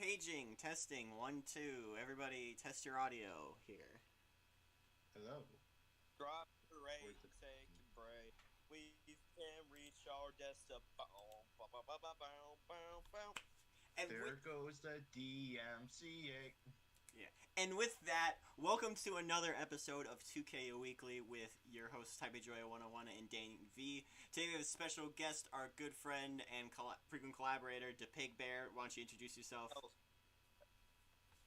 Paging, testing, 1, 2. Everybody test your audio here. Hello. Drop your rate, Where's it? take a break. We can reach our destination. And There with, goes the DMCA. and with that, welcome to another episode of 2K Weekly with your hosts TaipeiJoey101 and Danny V. Today we have a special guest, our good friend and frequent collaborator, Pigbear. Why don't you introduce yourself?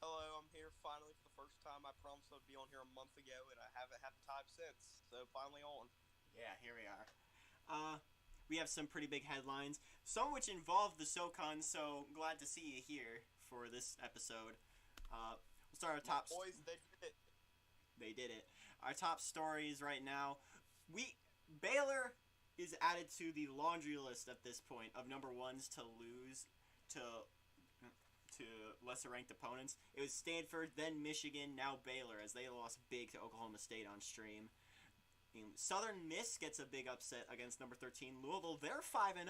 Hello, I'm here finally for the first time. I promised I'd be on here a month ago, and I haven't had the time since. So finally on. Yeah, here we are. We have some pretty big headlines, some of which involve the SoCon, so glad to see you here for this episode. We'll start our top. Boys, they did it. They did it. Our top stories right now. Baylor is added to the laundry list at this point of number ones to lose to lesser ranked opponents. It was Stanford, then Michigan, now Baylor, as they lost big to Oklahoma State on stream. Southern Miss gets a big upset against number 13 Louisville. They're 5-0,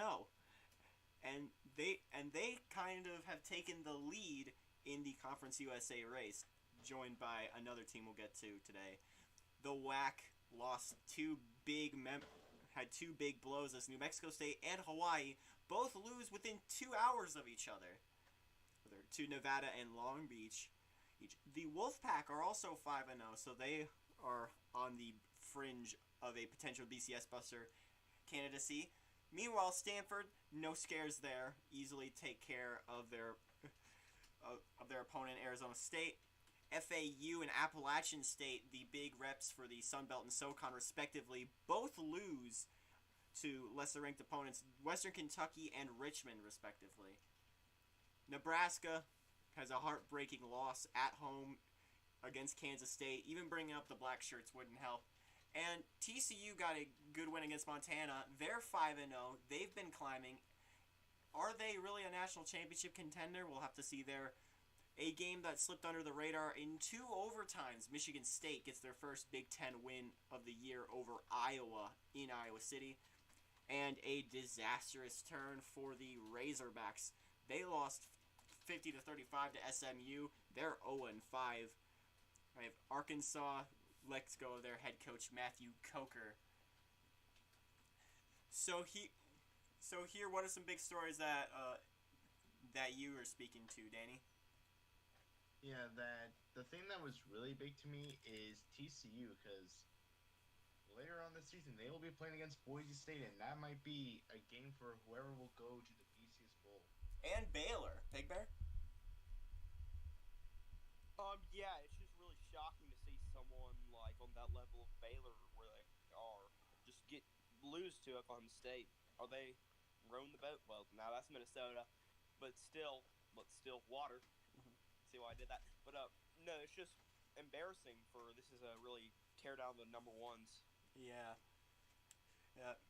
and they kind of have taken the lead in the Conference USA race, joined by another team we'll get to today. The WAC lost had two big blows as New Mexico State and Hawaii both lose within 2 hours of each other. To Nevada and Long Beach. The Wolfpack are also 5-0, so they are on the fringe of a potential BCS buster candidacy. Meanwhile, Stanford, no scares there, easily take care of their opponent, Arizona State. FAU and Appalachian State, the big reps for the Sun Belt and SoCon respectively, both lose to lesser-ranked opponents, Western Kentucky and Richmond respectively. Nebraska has a heartbreaking loss at home against Kansas State. Even bringing up the black shirts wouldn't help. And TCU got a good win against Montana. They're 5-0. They've been climbing. Are they really a national championship contender? We'll have to see there. A game that slipped under the radar in 2 overtimes. Michigan State gets their first Big Ten win of the year over Iowa in Iowa City. And a disastrous turn for the Razorbacks. They lost 50-35 to SMU. They're 0-5. I have Arkansas lets go of their head coach Matthew Coker. So here, what are some big stories that you were speaking to, Danny? Yeah, the thing that was really big to me is TCU, because later on this season they will be playing against Boise State, and that might be a game for whoever will go to the BCS Bowl. And Baylor, Pigbear. Yeah, it's just really shocking to see someone like on that level of Baylor where they are just lose to Oklahoma State. Are they rowing the boat? Well, now that's Minnesota, but still water. See why I did that? But no, it's just embarrassing for this is a really tear down the number ones. Yeah.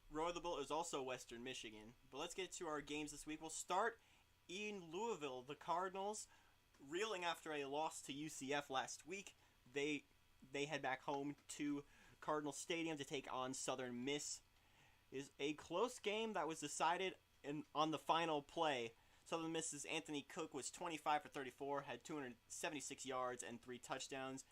Row the Boat is also Western Michigan. But let's get to our games this week. We'll start in Louisville. The Cardinals, reeling after a loss to UCF last week, they head back home to Cardinal Stadium to take on Southern Miss. It is a close game that was decided on the final play. Southern Miss's Anthony Cook was 25 for 34, had 276 yards and 3 touchdowns.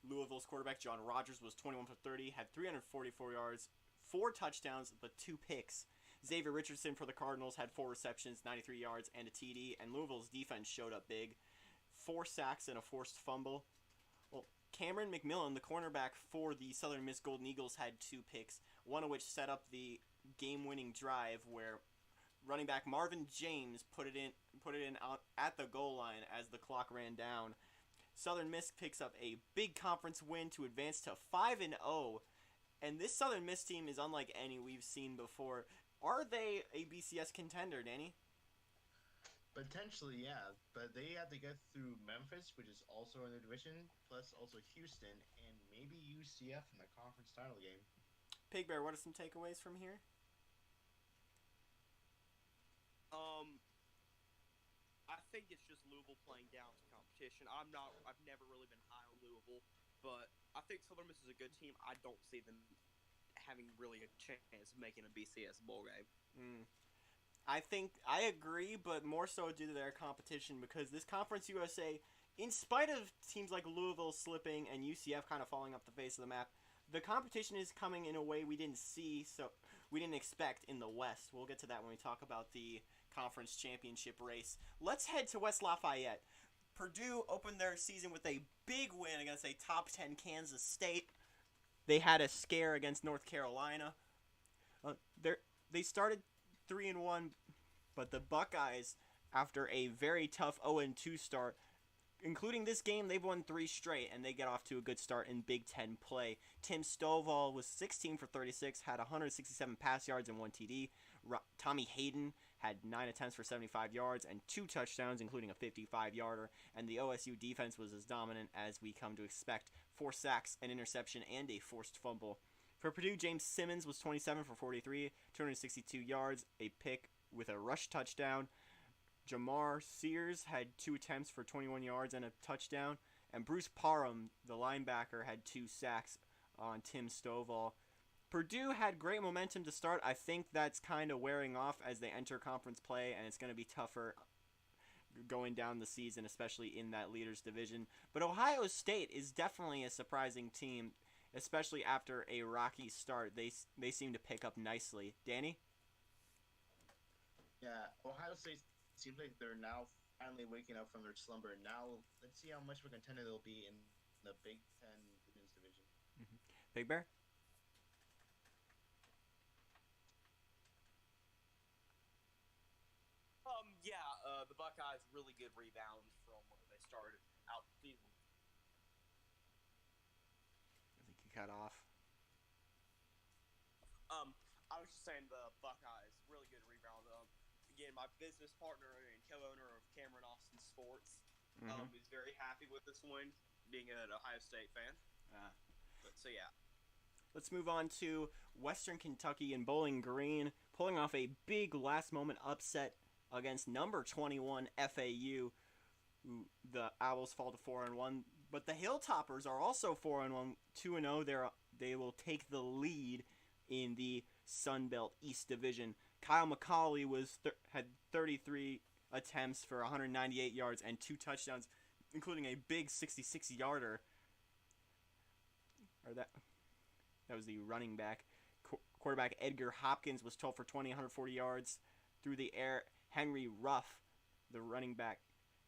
Louisville's quarterback John Rogers was 21 for 30, had 344 yards, 4 touchdowns, but 2 picks. Xavier Richardson for the Cardinals had 4 receptions, 93 yards, and a TD, and Louisville's defense showed up big. 4 sacks and a forced fumble. Well, Cameron McMillan, the cornerback for the Southern Miss Golden Eagles, had 2 picks, one of which set up the game-winning drive where running back Marvin James put it in out at the goal line as the clock ran down. Southern Miss picks up a big conference win to advance to 5-0, and this Southern Miss team is unlike any we've seen before. Are they a BCS contender, Danny? Potentially, yeah, but they have to get through Memphis, which is also in the division, plus also Houston, and maybe UCF in the conference title game. Pigbear, what are some takeaways from here? I think it's just Louisville playing down to competition. I've never really been high on Louisville, but I think Southern Miss is a good team. I don't see them having really a chance of making a BCS bowl game. I think I agree, but more so due to their competition because this Conference USA, in spite of teams like Louisville slipping and UCF kind of falling off the face of the map, the competition is coming in a way we didn't see, so we didn't expect in the West. We'll get to that when we talk about the conference championship race. Let's head to West Lafayette. Purdue opened their season with a big win against a top 10 Kansas State. They had a scare against North Carolina. They started 3-1, but the Buckeyes, after a very tough 0-2 start, including this game, they've won 3 straight, and they get off to a good start in Big Ten play. Tim Stovall was 16 for 36, had 167 pass yards and 1 TD. Tommy Hayden had 9 attempts for 75 yards and 2 touchdowns, including a 55-yarder. And the OSU defense was as dominant as we come to expect. 4 sacks, an interception, and a forced fumble. For Purdue, James Simmons was 27 for 43, 262 yards, a pick with a rush touchdown. Jamar Sears had 2 attempts for 21 yards and a touchdown. And Bruce Parham, the linebacker, had 2 sacks on Tim Stovall. Purdue had great momentum to start. I think that's kind of wearing off as they enter conference play, and it's going to be tougher going down the season, especially in that leaders division. But Ohio State is definitely a surprising team, especially after a rocky start. They seem to pick up nicely. Danny? Yeah, Ohio State seems like they're now finally waking up from their slumber. Now, let's see how much of a contender they'll be in the Big Ten women's division. Mm-hmm. Pigbear? The Buckeyes really good rebound from where they started out the season. I think you cut off. I was just saying the Buckeyes really good rebound. Again, my business partner and co-owner of Cameron Austin Sports is very happy with this win, being an Ohio State fan. So yeah. Let's move on to Western Kentucky and Bowling Green, pulling off a big last-moment upset against number 21 FAU. The Owls fall to 4-1, but the Hilltoppers are also 4-1, 2-0. They will take the lead in the Sun Belt East Division. Kyle McCauley had 33 attempts for 198 yards and 2 touchdowns, including a big 66-yarder. That was the running back. Quarterback Edgar Hopkins was 12 for 20, 140 yards through the air. Henry Ruff, the running back,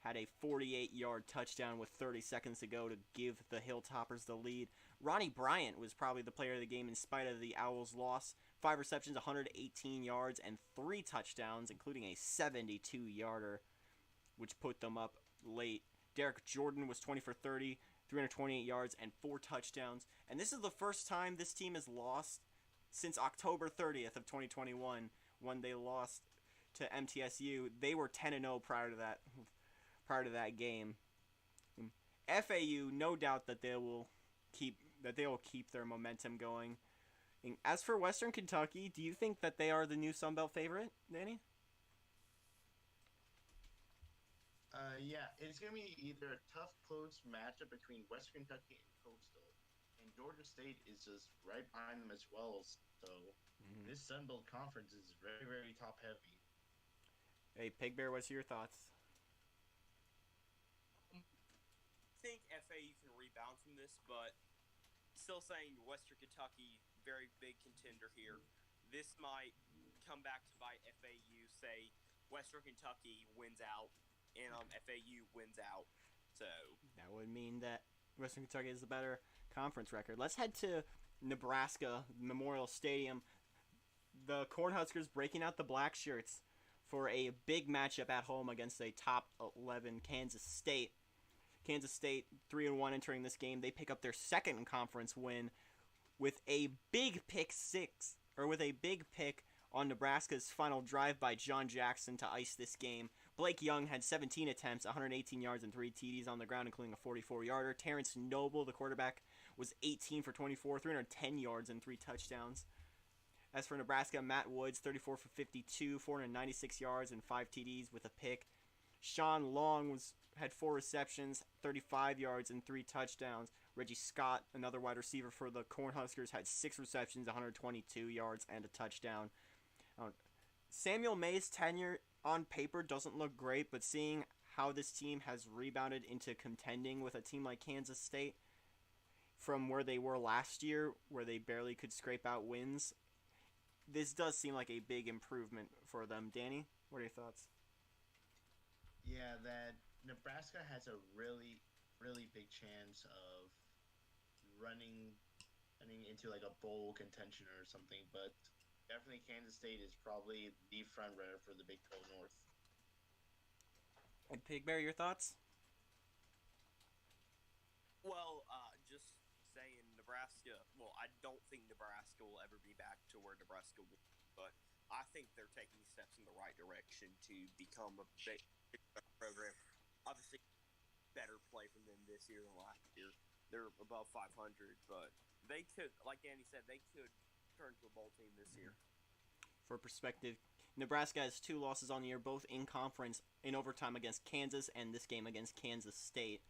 had a 48-yard touchdown with 30 seconds to go to give the Hilltoppers the lead. Ronnie Bryant was probably the player of the game in spite of the Owls' loss. 5 receptions, 118 yards, and 3 touchdowns, including a 72-yarder, which put them up late. Derek Jordan was 20 for 30, 328 yards, and 4 touchdowns. And this is the first time this team has lost since October 30th of 2021, when they lost to MTSU. They were 10-0 prior to that game. FAU, no doubt that they will keep their momentum going. And as for Western Kentucky, do you think that they are the new Sun Belt favorite, Danny? Yeah, it's going to be either a tough, close matchup between Western Kentucky and Coastal. And Georgia State is just right behind them as well. So this Sun Belt Conference is very, very top-heavy. Hey, Pigbear, what's your thoughts? I think FAU can rebound from this, but still saying Western Kentucky, very big contender here. This might come back to bite FAU, say Western Kentucky wins out, and FAU wins out. So that would mean that Western Kentucky is the better conference record. Let's head to Nebraska Memorial Stadium. The Cornhuskers breaking out the black shirts for a big matchup at home against a top 11 Kansas State. Kansas State 3-1 entering this game. They pick up their second conference win with a big pick on Nebraska's final drive by John Jackson to ice this game. Blake Young had 17 attempts, 118 yards, and 3 TDs on the ground, including a 44-yarder. Terrence Noble, the quarterback, was 18 for 24, 310 yards, and 3 touchdowns. As for Nebraska, Matt Woods, 34 for 52, 496 yards, and 5 TDs with a pick. Sean Long had 4 receptions, 35 yards, and 3 touchdowns. Reggie Scott, another wide receiver for the Cornhuskers, had 6 receptions, 122 yards, and a touchdown. Samuel May's tenure on paper doesn't look great, but seeing how this team has rebounded into contending with a team like Kansas State from where they were last year, where they barely could scrape out wins, this does seem like a big improvement for them. Danny, what are your thoughts? Yeah, that Nebraska has a really, really big chance of running running into like a bowl contention or something, but definitely Kansas State is probably the front runner for the Big 12 North. And Pigbear, your thoughts? Well, just saying Nebraska. Well, I don't think Nebraska will ever be back to where Nebraska was, but I think they're taking steps in the right direction to become a big program. Obviously, better play from them this year than last year. They're above 500, but they could, like Danny said, they could turn to a bowl team this year. For perspective, Nebraska has 2 losses on the year, both in conference in overtime against Kansas and this game against Kansas State.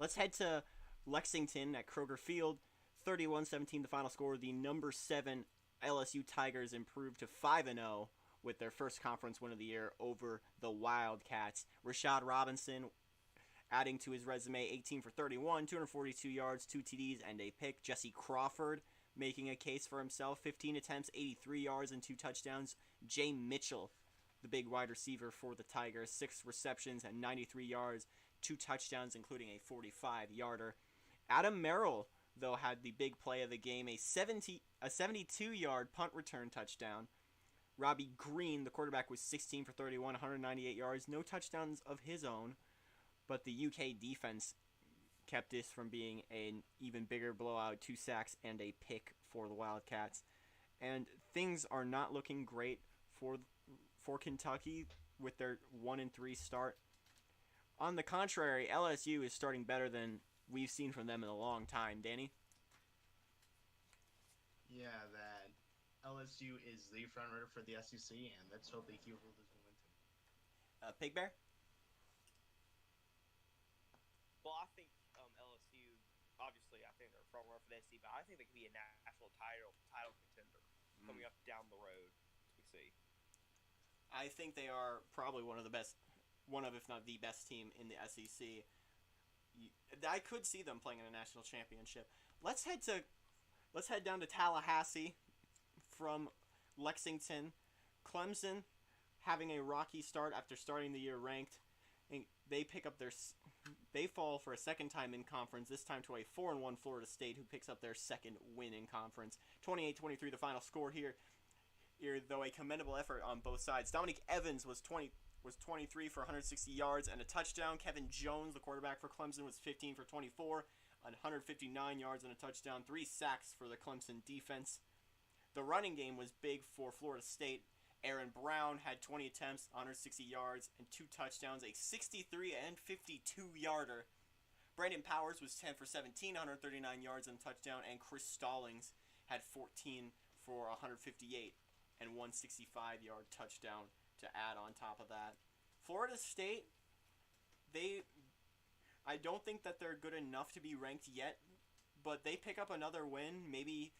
Let's head to Lexington at Kroger Field. 31-17 the final score. The number 7 LSU Tigers improved to 5-0 with their first conference win of the year over the Wildcats. Rashad Robinson adding to his resume, 18 for 31, 242 yards, 2 TDs, and a pick. Jesse Crawford making a case for himself, 15 attempts, 83 yards, and 2 touchdowns. Jay Mitchell, the big wide receiver for the Tigers, 6 receptions and 93 yards, 2 touchdowns, including a 45-yarder. Adam Merrill, though, had the big play of the game, a 72-yard punt return touchdown. Robbie Green, the quarterback, was 16 for 31, 198 yards, no touchdowns of his own, but the UK defense kept this from being an even bigger blowout, 2 sacks and a pick for the Wildcats. And things are not looking great for Kentucky with their 1-3 start. On the contrary, LSU is starting better than we've seen from them in a long time. Danny? Yeah, that LSU is the front runner for the SEC, and let's hope they keep this momentum. Pigbear? Well, I think LSU, obviously, I think they're a front runner for the SEC, but I think they could be a national title contender coming up down the road, as we see. I think they are probably one of, if not the best team in the SEC. I could see them playing in a national championship. Let's head down to Tallahassee from Lexington. Clemson having a rocky start after starting the year ranked. And they fall for a second time in conference, this time to a 4-1 Florida State, who picks up their second win in conference. 28-23 the final score here, though a commendable effort on both sides. Dominique Evans was 23 for 160 yards and a touchdown. Kevin Jones, the quarterback for Clemson, was 15 for 24, 159 yards and a touchdown. 3 sacks for the Clemson defense. The running game was big for Florida State. Aaron Brown had 20 attempts, 160 yards, and 2 touchdowns, a 63 and 52-yarder. Brandon Powers was 10 for 17, 139 yards and a touchdown, and Chris Stallings had 14 for 158 and 165-yard touchdown to add on top of that. Florida State, I don't think that they're good enough to be ranked yet, but they pick up another win. Maybe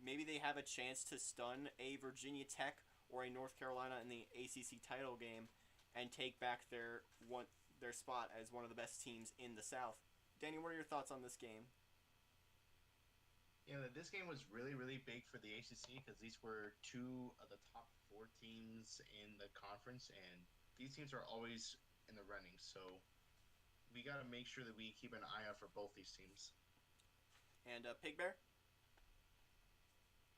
they have a chance to stun a Virginia Tech or a North Carolina in the ACC title game and take back their spot as one of the best teams in the South. Danny, what are your thoughts on this game? Yeah, this game was really, really big for the ACC because these were 2 of the top 4 teams in the conference, and these teams are always in the running. So we got to make sure that we keep an eye out for both these teams. And Pigbear?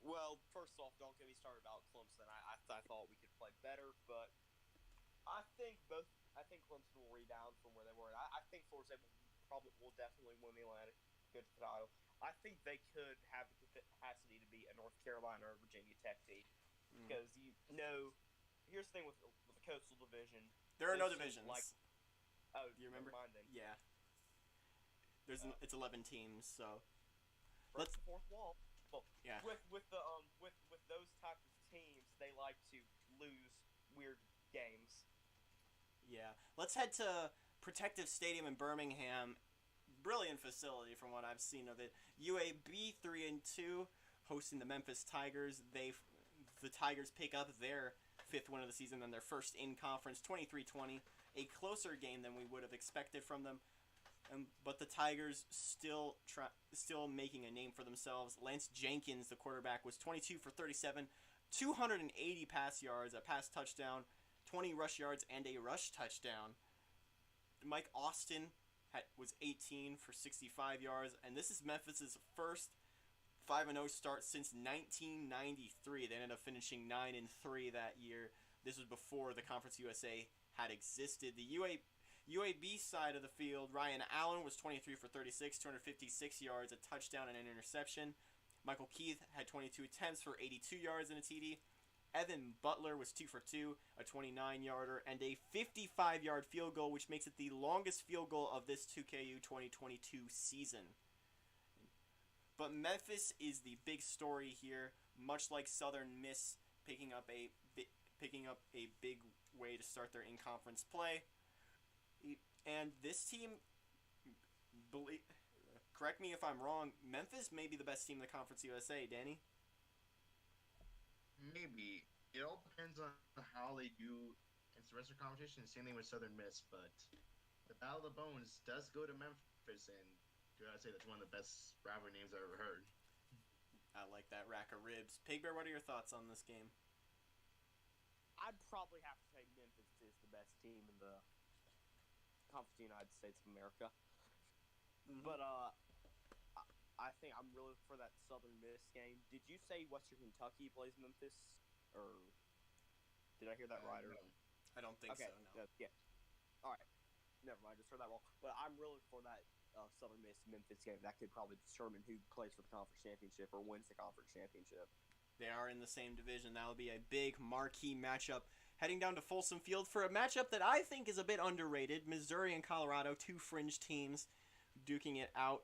Well, first off, don't get me started about Clemson. I thought we could play better, but I think Clemson will rebound from where they were. I think Florida State will definitely win the Atlantic good title. I think they could have the capacity to be a North Carolina or Virginia Tech team because here's the thing with the Coastal Division. There are no divisions. Do you remember? Never mind then. Yeah. It's 11 teams, so let's the fourth wall. Well, yeah. With those type of teams, they like to lose weird games. Yeah. Let's head to Protective Stadium in Birmingham. Brilliant facility from what I've seen of it. UAB 3-2 hosting the Memphis Tigers. The Tigers pick up their fifth win of the season, then their first in conference, 23-20. A closer game than we would have expected from them. But the Tigers still making a name for themselves. Lance Jenkins, the quarterback, was 22 for 37, 280 pass yards, a pass touchdown, 20 rush yards, and a rush touchdown. Mike Austin was 18 for 65 yards, and this is Memphis's first 5-0 start since 1993. They ended up finishing 9-3 that year. This was before the Conference USA had existed. The UAB side of the field, Ryan Allen was 23 for 36, 256 yards, a touchdown and an interception. Michael Keith had 22 attempts for 82 yards and a TD. Evan Butler was 2 for 2, a 29-yarder, and a 55-yard field goal, which makes it the longest field goal of this 2KU 2022 season. But Memphis is the big story here, much like Southern Miss picking up a big way to start their in-conference play. And this team, correct me if I'm wrong, Memphis may be the best team in the Conference USA, Danny? Maybe. It all depends on how they do in the rest of the competition. Same thing with Southern Miss, but the Battle of the Bones does go to Memphis, and I'd say that's one of the best rivalry names I've ever heard. I like that rack of ribs. Pigbear, what are your thoughts on this game? I'd probably have to say Memphis is the best team in the Conference of the United States of America. Mm-hmm. But I think I'm really for that Southern Miss game. Did you say Western Kentucky plays Memphis, or did I hear that right? Or I don't think okay, so. No. Yeah. All right. Never mind. Just heard that wrong. But I'm really for that Southern Miss Memphis game. That could probably determine who plays for the conference championship or wins the conference championship. They are in the same division. That'll be a big marquee matchup. Heading down to Folsom Field for a matchup that I think is a bit underrated. Missouri and Colorado, two fringe teams duking it out.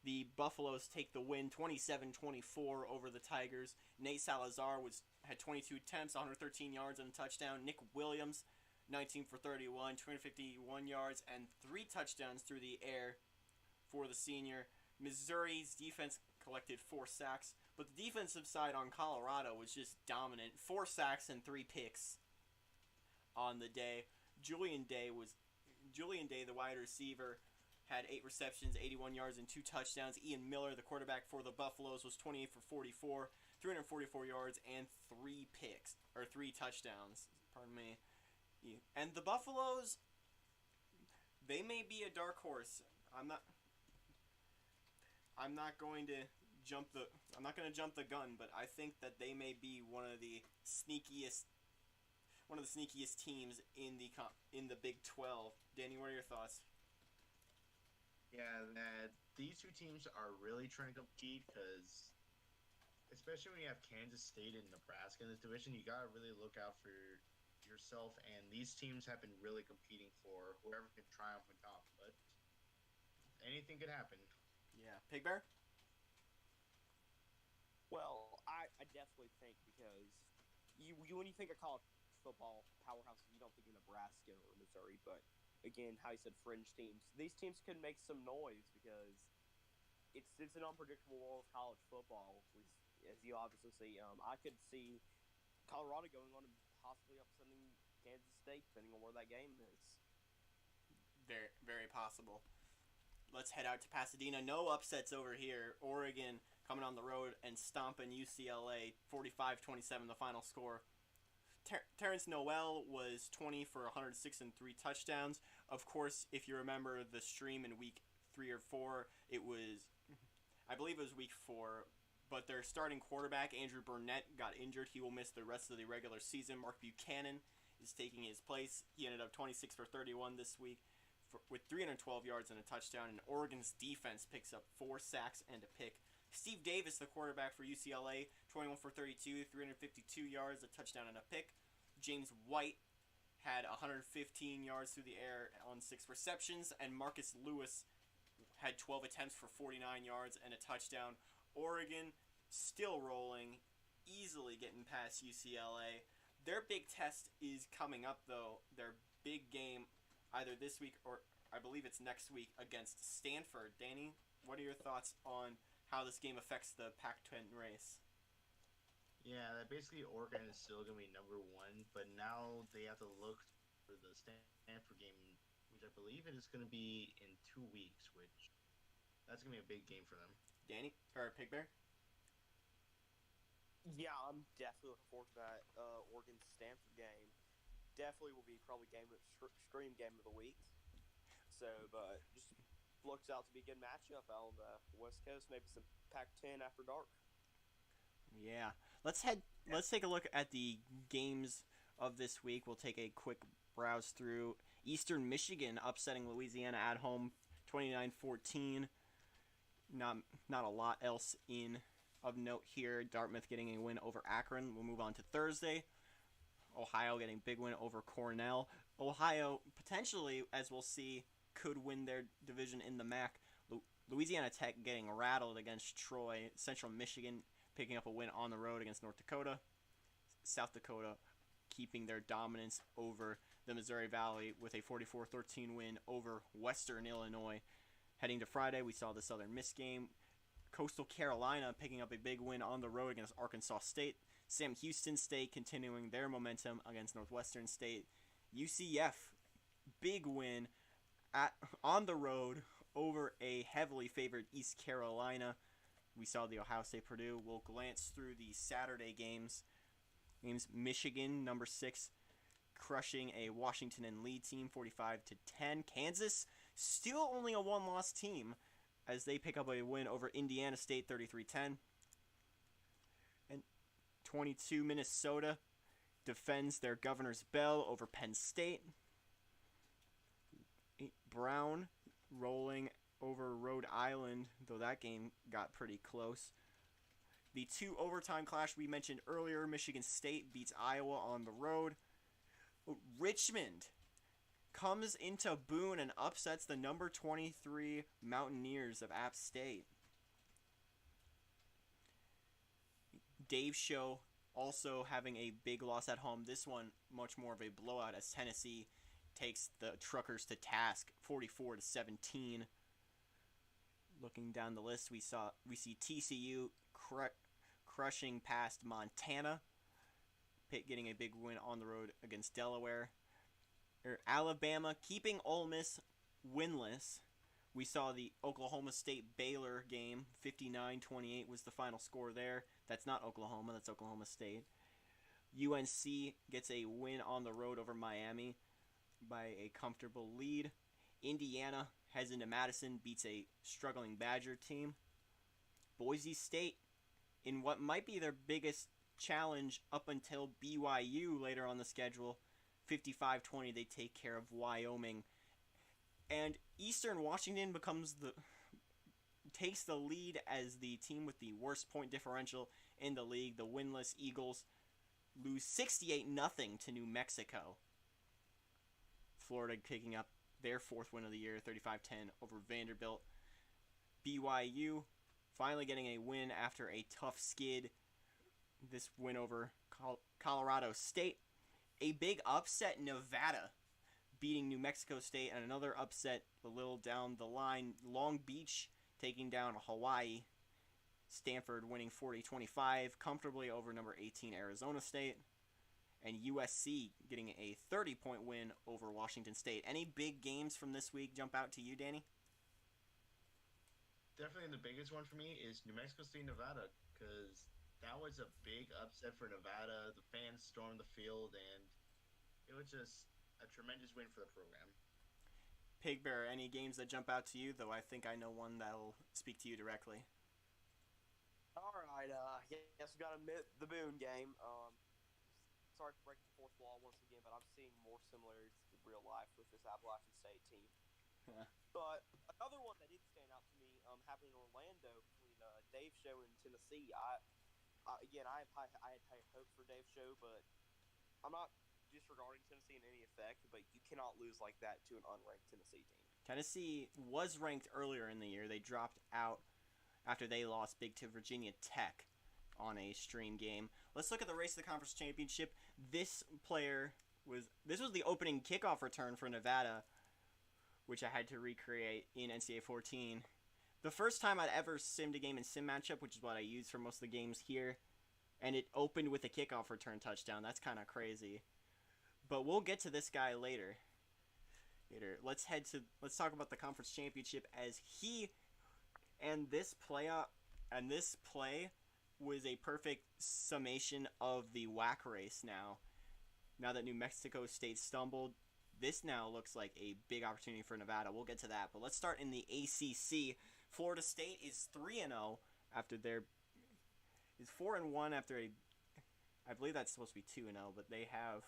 The Buffaloes take the win 27-24 over the Tigers. Nate Salazar had 22 attempts, 113 yards and a touchdown. Nick Williams, 19 for 31, 251 yards and 3 touchdowns through the air for the senior. Missouri's defense collected 4 sacks, but the defensive side on Colorado was just dominant. 4 sacks and 3 picks on the day. Julian Day, the wide receiver, had 8 receptions, 81 yards, and 2 touchdowns. Ian Miller, the quarterback for the Buffaloes, was 28 for 44, 344 yards, and 3 touchdowns. Pardon me. And the Buffaloes, they may be a dark horse. I'm not going to jump the gun, but I think that they may be one of the sneakiest teams in the Big 12. Danny, what are your thoughts? Yeah, that these two teams are really trying to compete because, especially when you have Kansas State and Nebraska in this division, you gotta really look out for yourself. And these teams have been really competing for whoever can triumph on top. But anything could happen. Yeah, Pigbear? Well, I definitely think because you when you think of college football powerhouses, you don't think of Nebraska or Missouri, but again, how you said fringe teams. These teams can make some noise because it's an unpredictable world of college football, as you obviously see. I could see Colorado going on and possibly upsetting Kansas State, depending on where that game is. Very, very possible. Let's head out to Pasadena. No upsets over here. Oregon coming on the road and stomping UCLA, 45-27, the final score. Terrence Noel was 20 for 106 and 3 touchdowns. Of course, if you remember the stream in week 3 or 4, I believe it was week 4, but their starting quarterback, Andrew Burnett, got injured. He will miss the rest of the regular season. Mark Buchanan is taking his place. He ended up 26 for 31 this week with 312 yards and a touchdown, and Oregon's defense picks up 4 sacks and a pick. Steve Davis, the quarterback for UCLA, 21 for 32, 352 yards, a touchdown and a pick. James White had 115 yards through the air on 6 receptions, and Marcus Lewis had 12 attempts for 49 yards and a touchdown. Oregon still rolling, easily getting past UCLA. Their big test is coming up, though. Their big game either this week or I believe it's next week against Stanford. Danny, what are your thoughts on how this game affects the Pac-10 race? Yeah, that basically Oregon is still gonna be number one, but now they have to look for the Stanford game, which I believe it is gonna be in 2 weeks. Which that's gonna be a big game for them. Danny or Pigbear? Yeah, I'm definitely looking forward to that Oregon Stanford game. Definitely will be probably stream game of the week. So, but just looks out to be a good matchup out on the West Coast. Maybe some Pac-10 after dark. Yeah. Let's take a look at the games of this week. We'll take a quick browse through. Eastern Michigan upsetting Louisiana at home 29-14. Not a lot else in of note here. Dartmouth getting a win over Akron. We'll move on to Thursday. Ohio getting a big win over Cornell. Ohio potentially, as we'll see, could win their division in the MAC. Louisiana Tech getting rattled against Troy. Central Michigan picking up a win on the road against North Dakota. South Dakota keeping their dominance over the Missouri Valley with a 44-13 win over Western Illinois. Heading to Friday, we saw the Southern Miss game. Coastal Carolina picking up a big win on the road against Arkansas State. Sam Houston State continuing their momentum against Northwestern State. UCF, big win on the road over a heavily favored East Carolina. We saw the Ohio State Purdue. We'll glance through the Saturday games. Michigan, number 6, crushing a Washington and Lee team 45-10. Kansas, still only a one-loss team as they pick up a win over Indiana State 33-10. And 22, Minnesota defends their Governor's Bell over Penn State. Brown rolling over Rhode Island, though that game got pretty close. The 2 overtime clash we mentioned earlier, Michigan State beats Iowa on the road. Richmond comes into Boone and upsets the number 23 Mountaineers of App State. Dave's show also having a big loss at home. This one much more of a blowout as Tennessee takes the Truckers to task 44-17. Looking down the list, we see TCU crushing past Montana. Pitt getting a big win on the road against Delaware. Alabama keeping Ole Miss winless. We saw the Oklahoma State Baylor game. 59-28 was the final score there. That's not Oklahoma, that's Oklahoma State. UNC gets a win on the road over Miami by a comfortable lead. Indiana heads into Madison, beats a struggling Badger team. Boise State, in what might be their biggest challenge up until BYU later on the schedule, 55-20, they take care of Wyoming. And Eastern Washington takes the lead as the team with the worst point differential in the league. The winless Eagles lose 68-0 to New Mexico. Florida picking up their 4th win of the year, 35-10 over Vanderbilt. BYU finally getting a win after a tough skid. This win over Colorado State. A big upset, Nevada beating New Mexico State, and another upset a little down the line, Long Beach taking down Hawaii. Stanford winning 40-25 comfortably over number 18 Arizona State. And USC getting a 30-point win over Washington State. Any big games from this week jump out to you, Danny? Definitely the biggest one for me is New Mexico State, Nevada, because that was a big upset for Nevada. The fans stormed the field, and it was just a tremendous win for the program. Pigbear, any games that jump out to you? Though I think I know one that'll speak to you directly. All right, yes, we got to admit the Boone game. Sorry to break the 4th wall once again, but I'm seeing more similarities to real life with this Appalachian State team. But another one that did stand out to me happened in Orlando between Dave's show and Tennessee. I had high hopes for Dave's show, but I'm not disregarding Tennessee in any effect, but you cannot lose like that to an unranked Tennessee team. Tennessee was ranked earlier in the year. They dropped out after they lost big to Virginia Tech on a stream game. Let's look at the race to the conference championship. This was the opening kickoff return for Nevada, which I had to recreate in NCAA 14. The first time I'd ever simmed a game in sim matchup, which is what I use for most of the games here. and it opened with a kickoff return touchdown. That's kind of crazy. But we'll get to this guy later. Let's talk about the conference championship as this play was a perfect summation of the WAC race now. Now that New Mexico State stumbled, this now looks like a big opportunity for Nevada. We'll get to that, but let's start in the ACC. Florida State is 3-0 after is 4-1 after I believe that's supposed to be 2-0, but they have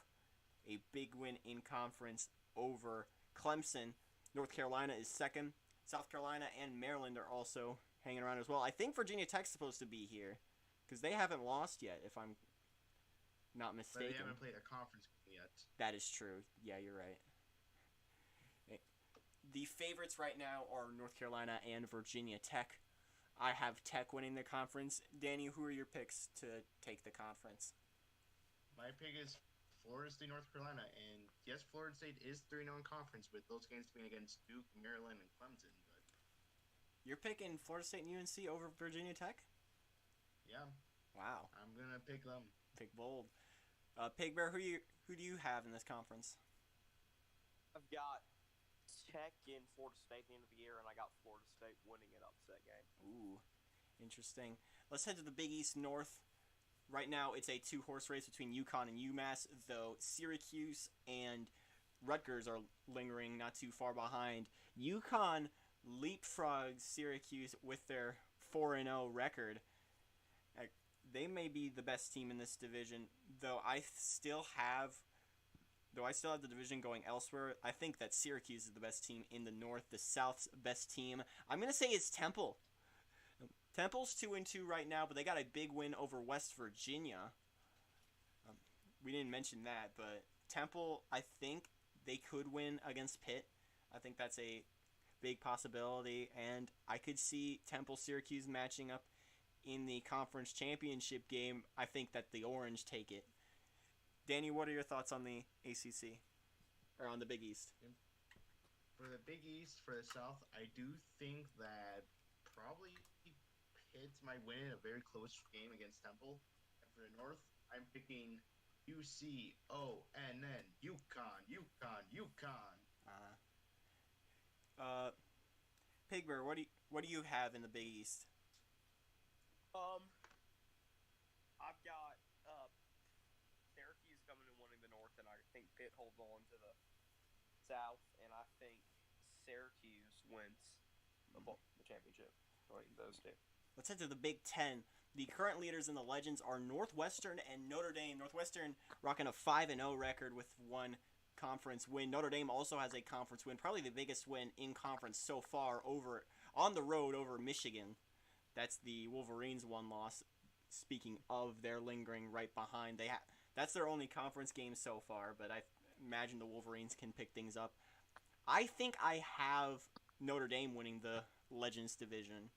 a big win in conference over Clemson. North Carolina is second. South Carolina and Maryland are also hanging around as well. I think Virginia Tech's supposed to be here because they haven't lost yet, if I'm not mistaken. But they haven't played a conference yet. That is true. Yeah, you're right. The favorites right now are North Carolina and Virginia Tech. I have Tech winning the conference. Danny, who are your picks to take the conference? My pick is Florida State, North Carolina, and yes, Florida State is 3-0 in conference with those games being against Duke, Maryland, and Clemson. But you're picking Florida State and UNC over Virginia Tech? Yeah. Wow. I'm gonna pick them. Pick bold. Pigbear, who do you have in this conference? I've got Tech in Florida State at the end of the year, and I got Florida State winning an upset game. Ooh, interesting. Let's head to the Big East North. Right now, it's a two-horse race between UConn and UMass, though Syracuse and Rutgers are lingering not too far behind. UConn leapfrogs Syracuse with their 4-0 record. They may be the best team in this division, though I still have the division going elsewhere. I think that Syracuse is the best team in the North. The South's best team, I'm going to say, is Temple. Temple's 2-2 right now, but they got a big win over West Virginia. We didn't mention that, but Temple, I think they could win against Pitt. I think that's a big possibility, and I could see Temple-Syracuse matching up in the conference championship game. I think that the Orange take it. Danny, what are your thoughts on the ACC? Or on the Big East? For the Big East, for the South, I do think that probably Pitt might win in a very close game against Temple. And for the North, I'm picking UConn, UConn. Pigbear, what do you have in the Big East? I've got Syracuse coming and winning the North, and I think Pitt holds on to the South, and I think Syracuse wins the championship. Those two. Let's head to the Big Ten. The current leaders in the Legends are Northwestern and Notre Dame. Northwestern rocking a 5-0 record with one conference win. Notre Dame also has a conference win, probably the biggest win in conference so far on the road over Michigan. That's the Wolverines' one loss. Speaking of, they're lingering right behind. That's their only conference game so far, but I imagine the Wolverines can pick things up. I think I have Notre Dame winning the Legends division.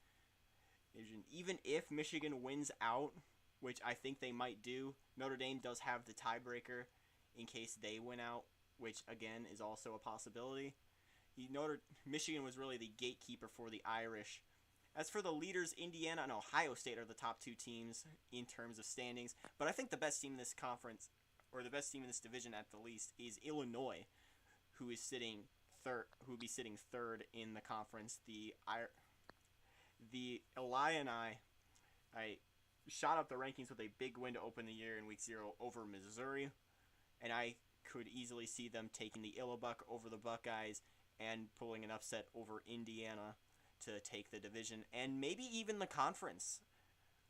Even if Michigan wins out, which I think they might do, Notre Dame does have the tiebreaker in case they win out, which again is also a possibility. Michigan was really the gatekeeper for the Irish. As for the leaders, Indiana and Ohio State are the top two teams in terms of standings, but I think the best team in this conference, or the best team in this division at the least, is Illinois, who will be sitting third in the conference. The Illini, I shot up the rankings with a big win to open the year in Week 0 over Missouri, and I could easily see them taking the Illabuck over the Buckeyes and pulling an upset over Indiana to take the division and maybe even the conference.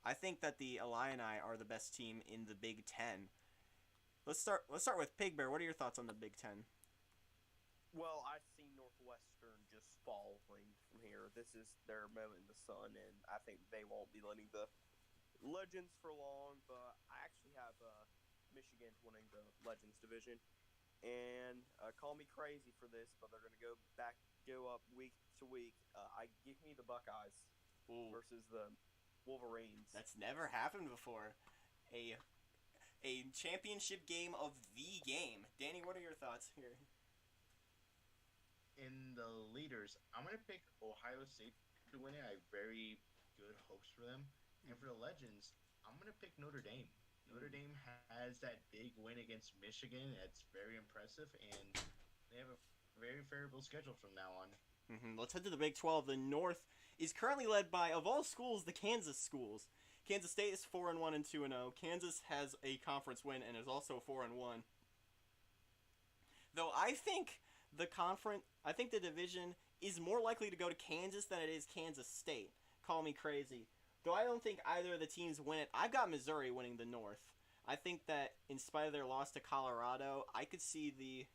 I think that the Illini are the best team in the Big Ten. Let's start with Pigbear. What are your thoughts on the Big Ten? Well, I see Northwestern just falling from here. This is their moment in the sun, and I think they won't be letting the Legends for long. But I actually have Michigan winning the Legends division. And call me crazy for this, but they're going to go up week to week. Give me the Buckeyes versus the Wolverines. That's never happened before. A championship game of the game. Danny, what are your thoughts here? In the leaders, I'm going to pick Ohio State to win it. I have very good hopes for them. And for the Legends, I'm gonna pick Notre Dame. Notre Dame has that big win against Michigan. That's very impressive, and they have a very favorable schedule from now on. Let's head to the Big 12. The North is currently led by, of all schools, the Kansas schools. Kansas State is 4-1 and 2-0. Kansas has a conference win and is also 4-1. Though I think the division is more likely to go to Kansas than it is Kansas State. Call me crazy. Though I don't think either of the teams win it. I've got Missouri winning the North. I think that in spite of their loss to Colorado, I could see the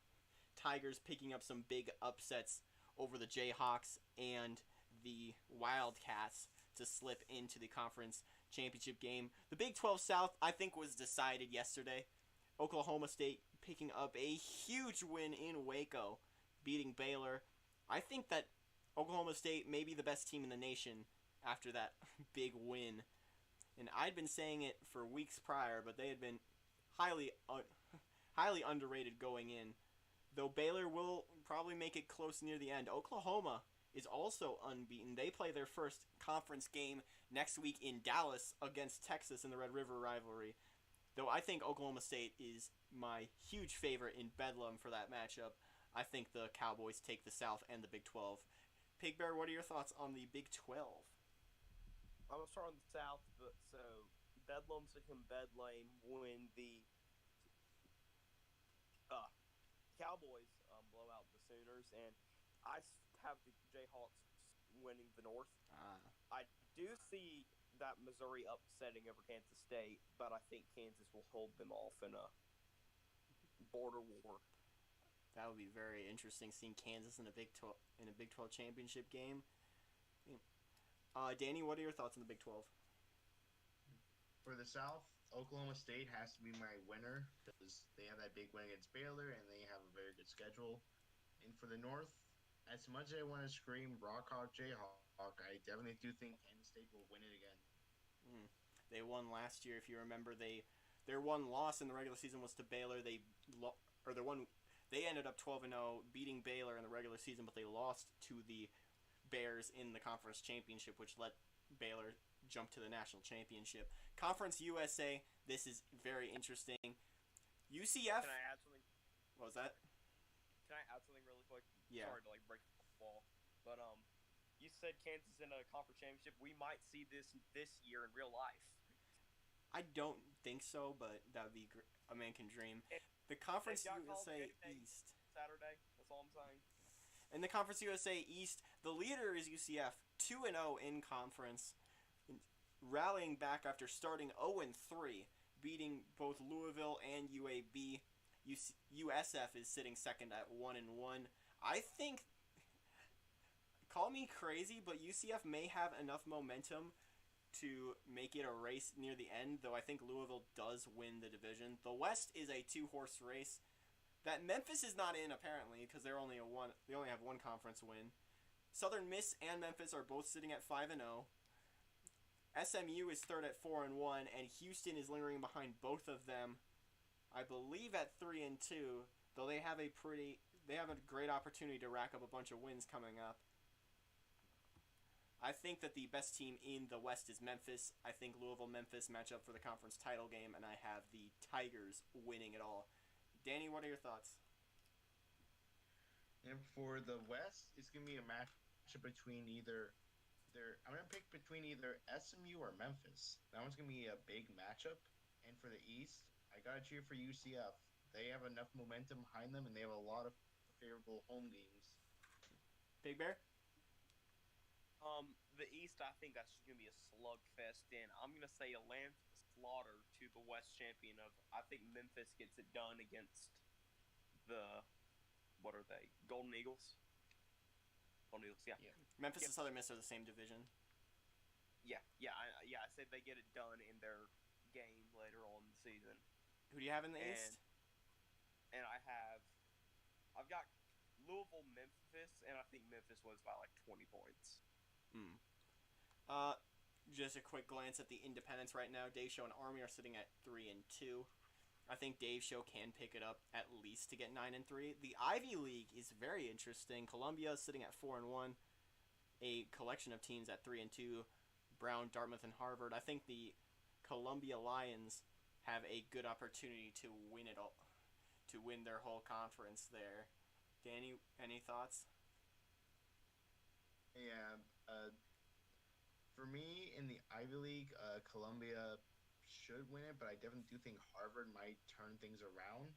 Tigers picking up some big upsets over the Jayhawks and the Wildcats to slip into the conference championship game. The Big 12 South, I think, was decided yesterday. Oklahoma State picking up a huge win in Waco, beating Baylor. I think that Oklahoma State may be the best team in the nation after that big win. And I'd been saying it for weeks prior, but they had been highly underrated going in. Though Baylor will probably make it close near the end. Oklahoma is also unbeaten. They play their first conference game next week in Dallas against Texas in the Red River rivalry. Though I think Oklahoma State is my huge favorite in Bedlam for that matchup. I think the Cowboys take the South and the Big 12. Pigbear, what are your thoughts on the Big 12? I'm going to start on the South, but so Bedlam's and Bedlame win the Cowboys blow out the Sooners, and I have the Jayhawks winning the North. I do see that Missouri upsetting over Kansas State, but I think Kansas will hold them off in a border war. That would be very interesting, seeing Kansas in a Big 12 championship game. Danny, what are your thoughts on the Big 12? For the South, Oklahoma State has to be my winner because they have that big win against Baylor and they have a very good schedule. And for the North, as much as I want to scream Rock Hawk Jayhawk, I definitely do think Kansas State will win it again. They won last year, if you remember. Their one loss in the regular season was to Baylor. They ended up 12-0, beating Baylor in the regular season, but they lost to the Bears in the conference championship, which let Baylor jump to the national championship. Conference USA, this is very interesting. UCF. Can I add something? What was that? Can I add something really quick? Yeah. Sorry to break the ball, but you said Kansas in a conference championship. We might see this year in real life. I don't think so, but that would be a man can dream. The Conference USA East. Saturday. That's all I'm saying. In the Conference USA East, the leader is UCF, 2-0 in conference, rallying back after starting 0-3, beating both Louisville and UAB. USF is sitting second at 1-1. I think, call me crazy, but UCF may have enough momentum to make it a race near the end, though I think Louisville does win the division. The West is a two-horse race that Memphis is not in, apparently, because they only have one conference win. Southern Miss and Memphis are both sitting at 5-0. SMU is third at 4-1, and Houston is lingering behind both of them, I believe at 3-2, though they have a great opportunity to rack up a bunch of wins coming up. I think that the best team in the West is Memphis. I think Louisville-Memphis match up for the conference title game, and I have the Tigers winning it all. Danny, what are your thoughts? And for the West, it's going to be a matchup between I'm going to pick between either SMU or Memphis. That one's going to be a big matchup. And for the East, I got to cheer for UCF. They have enough momentum behind them, and they have a lot of favorable home games. Pigbear? The East, I think that's just going to be a slugfest, and I'm going to say a slaughter to the West champion of, I think Memphis gets it done against the, what are they, Golden Eagles? Golden Eagles, yeah. Memphis and Southern Miss are the same division. I said they get it done in their game later on in the season. Who do you have in the East? And I've got Louisville, Memphis, and I think Memphis wins by like 20 points. Just a quick glance at the independents right now. Dave Show and Army are sitting at 3-2. I think Dave Show can pick it up at least to get 9-3. The Ivy League is very interesting. Columbia is sitting at 4-1. A collection of teams at 3-2. Brown, Dartmouth, and Harvard. I think the Columbia Lions have a good opportunity to win it all, to win their whole conference there. Danny, any thoughts? Yeah. For me, in the Ivy League, Columbia should win it, but I definitely do think Harvard might turn things around.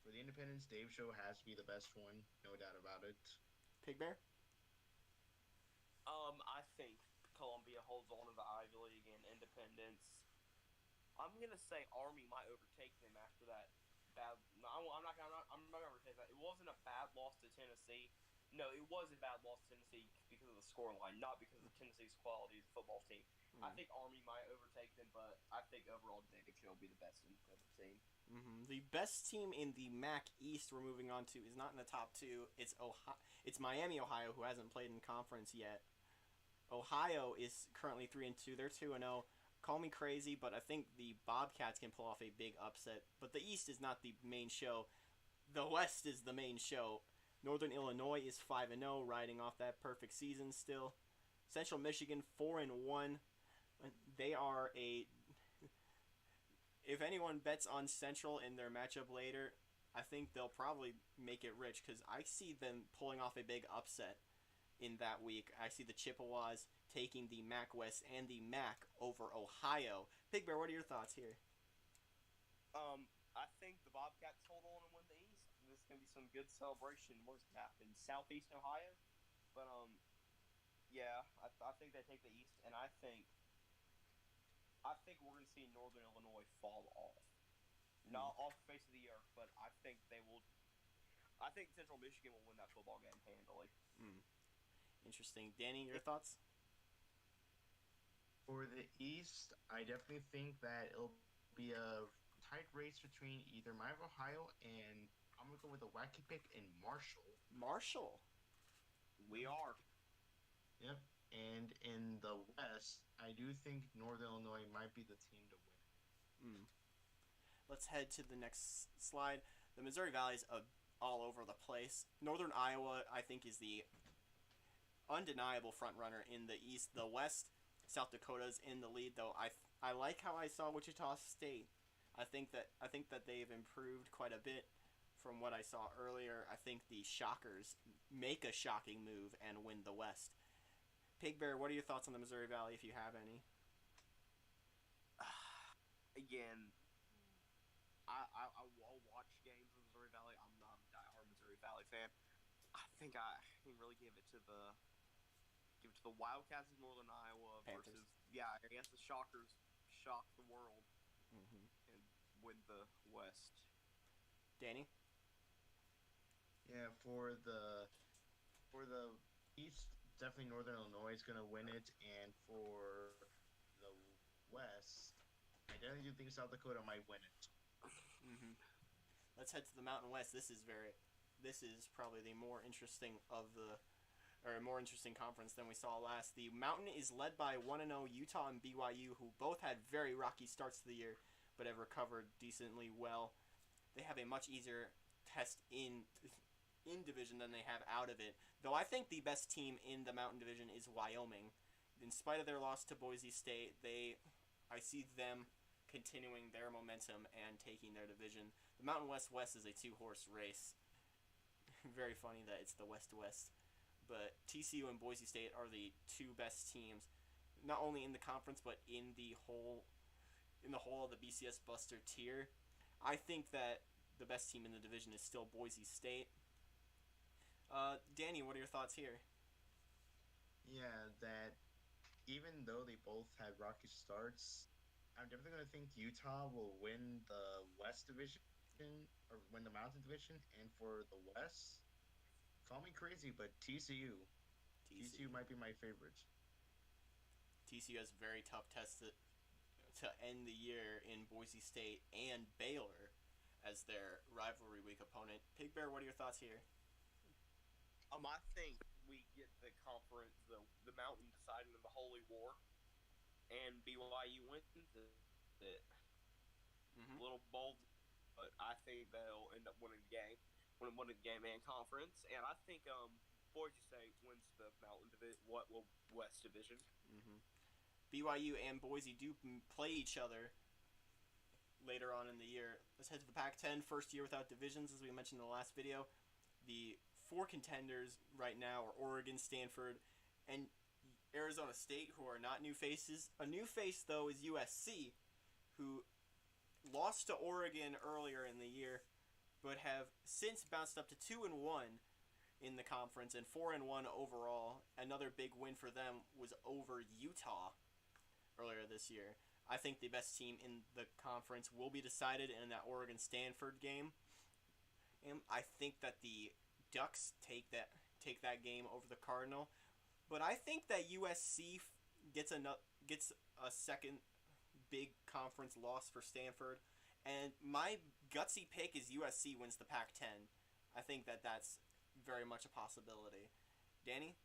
For the Independence, Dave Show has to be the best one, no doubt about it. Pigbear? I think Columbia holds on to the Ivy League and Independence. I'm gonna say Army might overtake them after that bad. No, I'm not gonna. I'm not gonna overtake that. It wasn't a bad loss to Tennessee. No, it was a bad loss to Tennessee because of the scoreline, not because of Tennessee's quality as a football team. I think Army might overtake them, but I think overall Dave Show will be the best independent team. The best team in the MAC East we're moving on to is not in the top two. It's Ohio. It's Miami, Ohio, who hasn't played in conference yet. Ohio is currently 3-2. They're 2-0. Call me crazy, but I think the Bobcats can pull off a big upset. But the East is not the main show. The West is the main show. Northern Illinois is 5-0, riding off that perfect season still. Central Michigan 4-1. They are a. If anyone bets on Central in their matchup later, I think they'll probably make it rich because I see them pulling off a big upset in that week. I see the Chippewas taking the MAC West and the MAC over Ohio. Pigbear, what are your thoughts here? I think the Bobcats hold on and win the East. This is gonna be some good celebration. Where's it happen? Southeast Ohio, but yeah, I think they take the East, and I think we're gonna see Northern Illinois fall off. Not off the face of the earth, but I think they will. I think Central Michigan will win that football game handily. Interesting. Danny, your thoughts? For the East, I definitely think that it'll be a tight race between either Miami, Ohio, and I'm going to go with a wacky pick in Marshall. Marshall. We are. Yep. And in the West, I do think Northern Illinois might be the team to win. Let's head to the next slide. The Missouri Valley is all over the place. Northern Iowa, I think, is the undeniable front runner in the East. The West, South Dakota's in the lead, though. I like how I saw Wichita State. I think that they've improved quite a bit from what I saw earlier. I think the Shockers make a shocking move and win the West. Pigbear, what are your thoughts on the Missouri Valley, if you have any? Again, I'll watch games in Missouri Valley. I'm not a diehard Missouri Valley fan. I think I can really give it to the Wildcats of Northern Iowa Panthers. versus I guess the Shockers shock the world and win the West. Danny? Yeah, for the East, definitely Northern Illinois is going to win it, and for the West, I definitely do think South Dakota might win it. Let's head to the Mountain West. This is probably the more interesting more interesting conference than we saw last. The Mountain is led by 1-0 Utah and BYU, who both had very rocky starts to the year, but have recovered decently well. They have a much easier test in division than they have out of it. Though I think the best team in the Mountain Division is Wyoming. In spite of their loss to Boise State, I see them continuing their momentum and taking their division. The Mountain West is a two-horse race. Very funny that it's the West. But TCU and Boise State are the two best teams, not only in the conference but in the whole of the BCS Buster tier. I think that the best team in the division is still Boise State. Danny, what are your thoughts here? Yeah, that even though they both had rocky starts, I'm definitely going to think Utah will win the West Division or win the Mountain Division, and for the West, call me crazy, but TCU might be my favorite. TCU has a very tough test to end the year in Boise State and Baylor as their rivalry week opponent. Pigbear, what are your thoughts here? I think we get the conference, the Mountain deciding in the Holy War, and BYU wins it. A little bold, but I think they'll end up winning the game. Winning the game and conference, and I think Boise State wins the Mountain Division, West Division. BYU and Boise do play each other later on in the year. Let's head to the Pac-10, first year without divisions, as we mentioned in the last video. The 4 contenders right now are Oregon, Stanford, and Arizona State, who are not new faces. A new face, though, is USC, who lost to Oregon earlier in the year, but have since bounced up to 2-1 in the conference and 4-1 overall. Another big win for them was over Utah earlier this year. I think the best team in the conference will be decided in that Oregon-Stanford game. And I think that the Ducks take that game over the Cardinal. But I think that USC gets a second big conference loss for Stanford. And my gutsy pick is USC wins the Pac-10. I think that that's very much a possibility. Danny?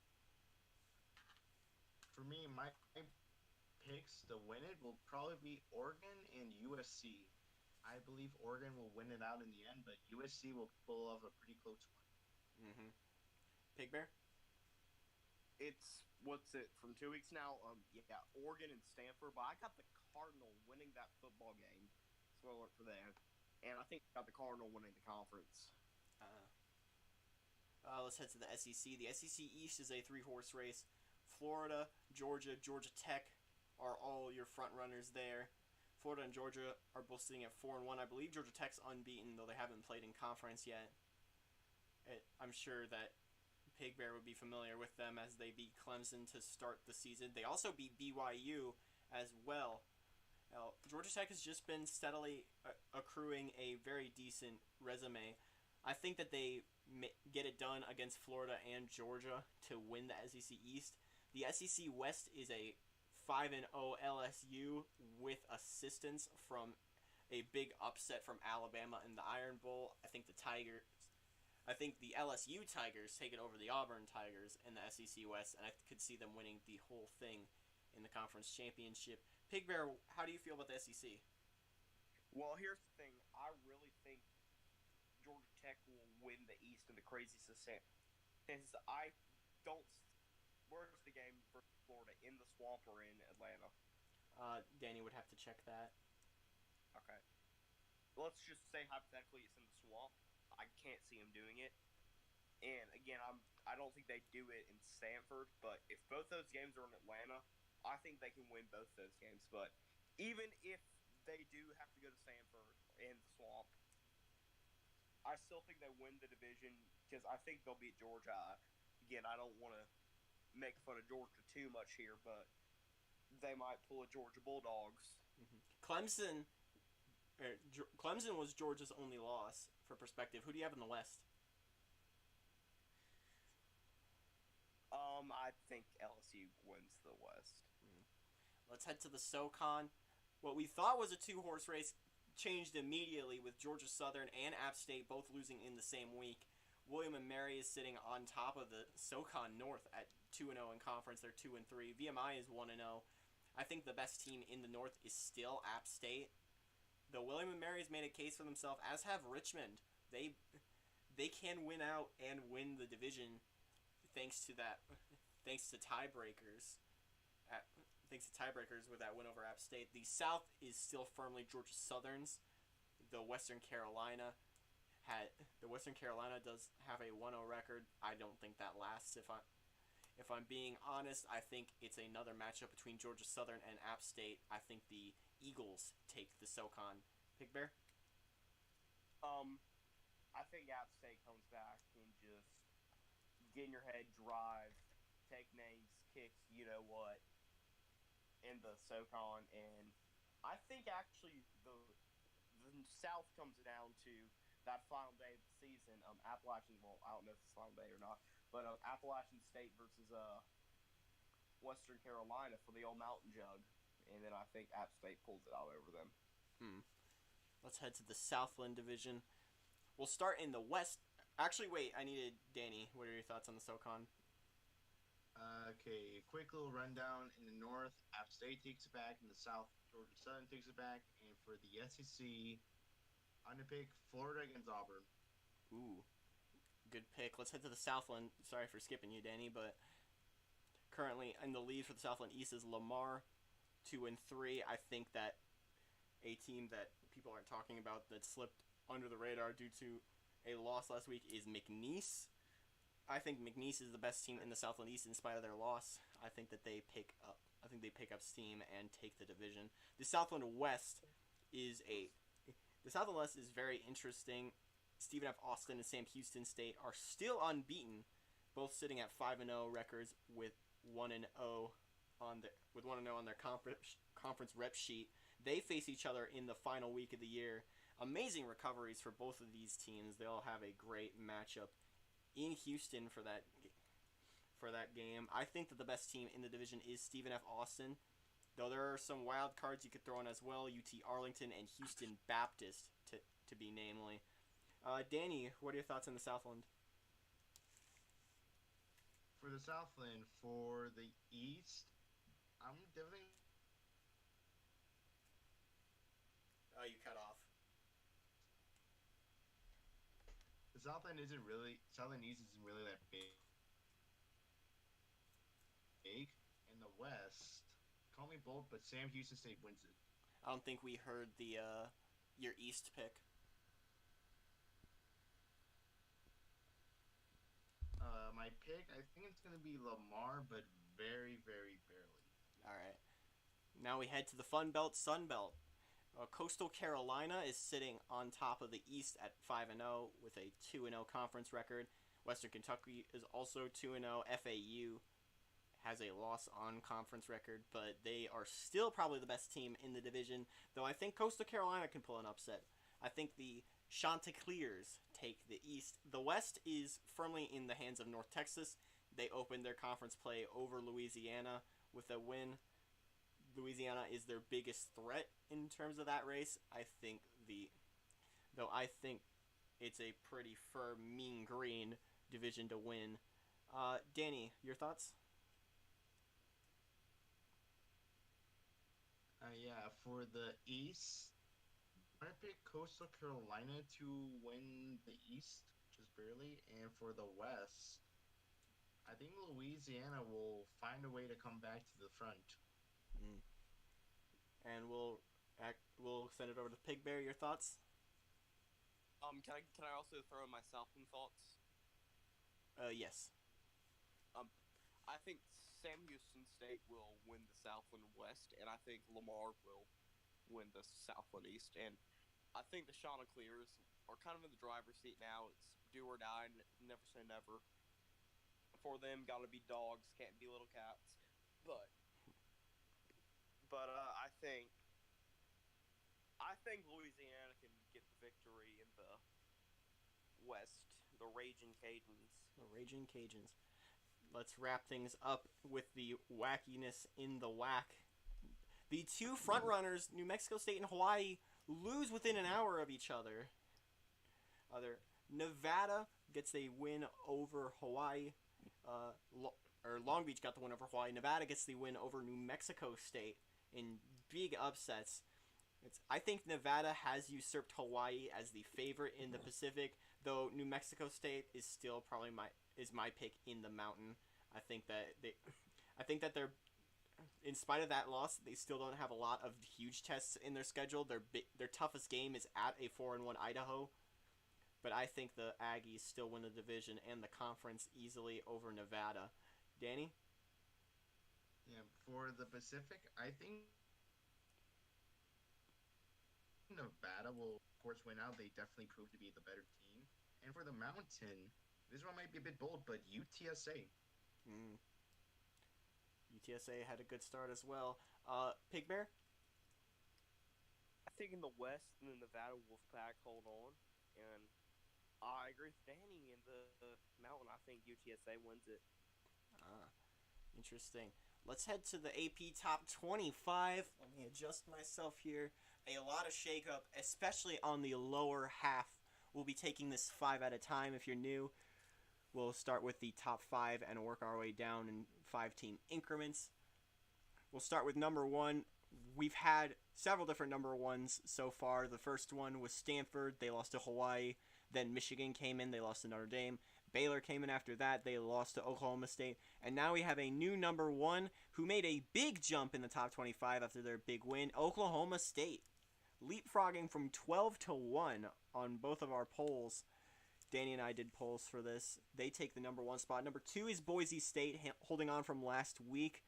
For me, my picks to win it will probably be Oregon and USC. I believe Oregon will win it out in the end, but USC will pull off a pretty close one. Mm-hmm. Pigbear? It's, what's it, from 2 weeks now? Yeah, Oregon and Stanford, but I got the Cardinal winning that football game. Spoiler for that. And I think I got the Cardinal winning the conference. Let's head to the SEC. The SEC East is a 3-horse race. Florida, Georgia, Georgia Tech are all your front runners there. Florida and Georgia are both sitting at 4-1. I believe Georgia Tech's unbeaten, though they haven't played in conference yet. I'm sure that Pigbear would be familiar with them as they beat Clemson to start the season. They also beat BYU as well. Now, Georgia Tech has just been steadily accruing a very decent resume. I think that they get it done against Florida and Georgia to win the SEC East. The SEC West is a 5-0 LSU with assistance from a big upset from Alabama in the Iron Bowl. I think the LSU Tigers take it over the Auburn Tigers in the SEC West, and I could see them winning the whole thing in the conference championship. Pigbear, how do you feel about the SEC? Well, here's the thing. I really think Georgia Tech will win the East in the craziest of sense. I don't. Where's the game for Florida? In the swamp or in Atlanta? Danny would have to check that. Okay. Let's just say hypothetically it's in the swamp. I can't see him doing it. And again, I don't think they do it in Stanford. But if both those games are in Atlanta, I think they can win both those games. But even if they do have to go to Stanford in the swamp, I still think they win the division because I think they'll beat Georgia. Again, I don't want to make fun of Georgia too much here, but they might pull a Georgia Bulldogs. Mm-hmm. Clemson was Georgia's only loss. For perspective, who do you have in the West? I think LSU wins the West. Let's head to the SoCon. What we thought was a 2-horse race changed immediately with Georgia Southern and App State both losing in the same week. William & Mary is sitting on top of the SoCon North at 2-0 in conference. They're 2-3. VMI is 1-0. I think the best team in the North is still App State. Though William & Mary has made a case for themselves, as have Richmond. They can win out and win the division thanks to tiebreakers. Thanks to tiebreakers with that win over App State. The South is still firmly Georgia Southern's. The Western Carolina does have a 1-0 record. I don't think that lasts. If I'm being honest, I think it's another matchup between Georgia Southern and App State. I think the Eagles take the SoCon. Pigbear? I think App State comes back and just get in your head, drive, take names, kicks, you know what, in the SoCon. And I think actually the South comes down to that final day of the season. Appalachian, well, I don't know if it's final day or not, but Appalachian State versus Western Carolina for the old Mountain Jug. And then I think App State pulls it out over them. Let's head to the Southland Division. We'll start in the West. Actually, wait, I needed Danny. What are your thoughts on the SoCon? Okay, quick little rundown. In the North, App State takes it back. In the South, Georgia Southern takes it back. And for the SEC, I'm going to pick Florida against Auburn. Ooh, good pick. Let's head to the Southland. Sorry for skipping you, Danny, but currently in the lead for the Southland East is Lamar. 2-3. I think that a team that people aren't talking about that slipped under the radar due to a loss last week is McNeese. I think McNeese is the best team in the Southland East in spite of their loss. I think that they pick up steam and take the division. The Southland West is very interesting. Stephen F. Austin and Sam Houston State are still unbeaten, both sitting at 5-0 records with 1-0 on their conference rep sheet. They face each other in the final week of the year. Amazing recoveries for both of these teams. They'll have a great matchup in Houston for that game. I think that the best team in the division is Stephen F. Austin, though there are some wild cards you could throw in as well. UT Arlington and Houston Baptist to be namely. Danny, what are your thoughts on the Southland? For the Southland, for the East, I'm definitely. Oh, you cut off. The Southland East isn't really that big. In the West, call me bold, but Sam Houston State wins it. I don't think we heard your East pick. My pick, I think it's going to be Lamar, but very, very barely. All right. Now we head to the Fun Belt, Sun Belt. Coastal Carolina is sitting on top of the East at 5-0 with a 2-0 conference record. Western Kentucky is also 2-0. FAU has a loss on conference record, but they are still probably the best team in the division, though I think Coastal Carolina can pull an upset. I think the Chanticleers take the East. The West is firmly in the hands of North Texas. They opened their conference play over Louisiana with a win. Louisiana is their biggest threat in terms of that race. I think it's a pretty firm, mean green division to win. Danny, your thoughts? Yeah, for the East, I pick Coastal Carolina to win the East, just barely. And for the West, I think Louisiana will find a way to come back to the front. And we'll send it over to Pigbear. Your thoughts? Can I also throw in my Southland thoughts? Yes. I think Sam Houston State will win the Southland West, and I think Lamar will win the Southland East. And I think the Chanticleers are kind of in the driver's seat now. It's do or die, never say never. For them, gotta be dogs, can't be little cats. But I think Louisiana can get the victory in the West. The Raging Cajuns. The Raging Cajuns. Let's wrap things up with the wackiness in the whack. The two frontrunners, New Mexico State and Hawaii, lose within an hour of each other. Nevada gets a win over Hawaii. Long Beach got the win over Hawaii. Nevada gets the win over New Mexico State in big upsets. I think Nevada has usurped Hawaii as the favorite in the Pacific, though New Mexico State is still probably my pick in the Mountain. I think that they're, in spite of that loss, they still don't have a lot of huge tests in their schedule. Their toughest game is at a 4-1 Idaho, but I think the Aggies still win the division and the conference easily over Nevada. Danny? Yeah, for the Pacific, I think Nevada will, of course, win out. They definitely prove to be the better team. And for the Mountain, this one might be a bit bold, but UTSA. UTSA had a good start as well. Pigbear? I think in the West, the Nevada Wolfpack hold on. And I agree with Danny in the Mountain. I think UTSA wins it. Interesting. Let's head to the AP Top 25. Let me adjust myself here. A lot of shakeup, especially on the lower half. We'll be taking this 5 at a time. If you're new, we'll start with the top 5 and work our way down in 5-team increments. We'll start with number 1. We've had several different number 1s so far. The first one was Stanford. They lost to Hawaii. Then Michigan came in. They lost to Notre Dame. Baylor came in after that. They lost to Oklahoma State. And now we have a new number 1 who made a big jump in the top 25 after their big win, Oklahoma State. Leapfrogging from 12 to 1 on both of our polls. Danny and I did polls for this. They take the number 1 spot. Number 2 is Boise State, holding on from last week.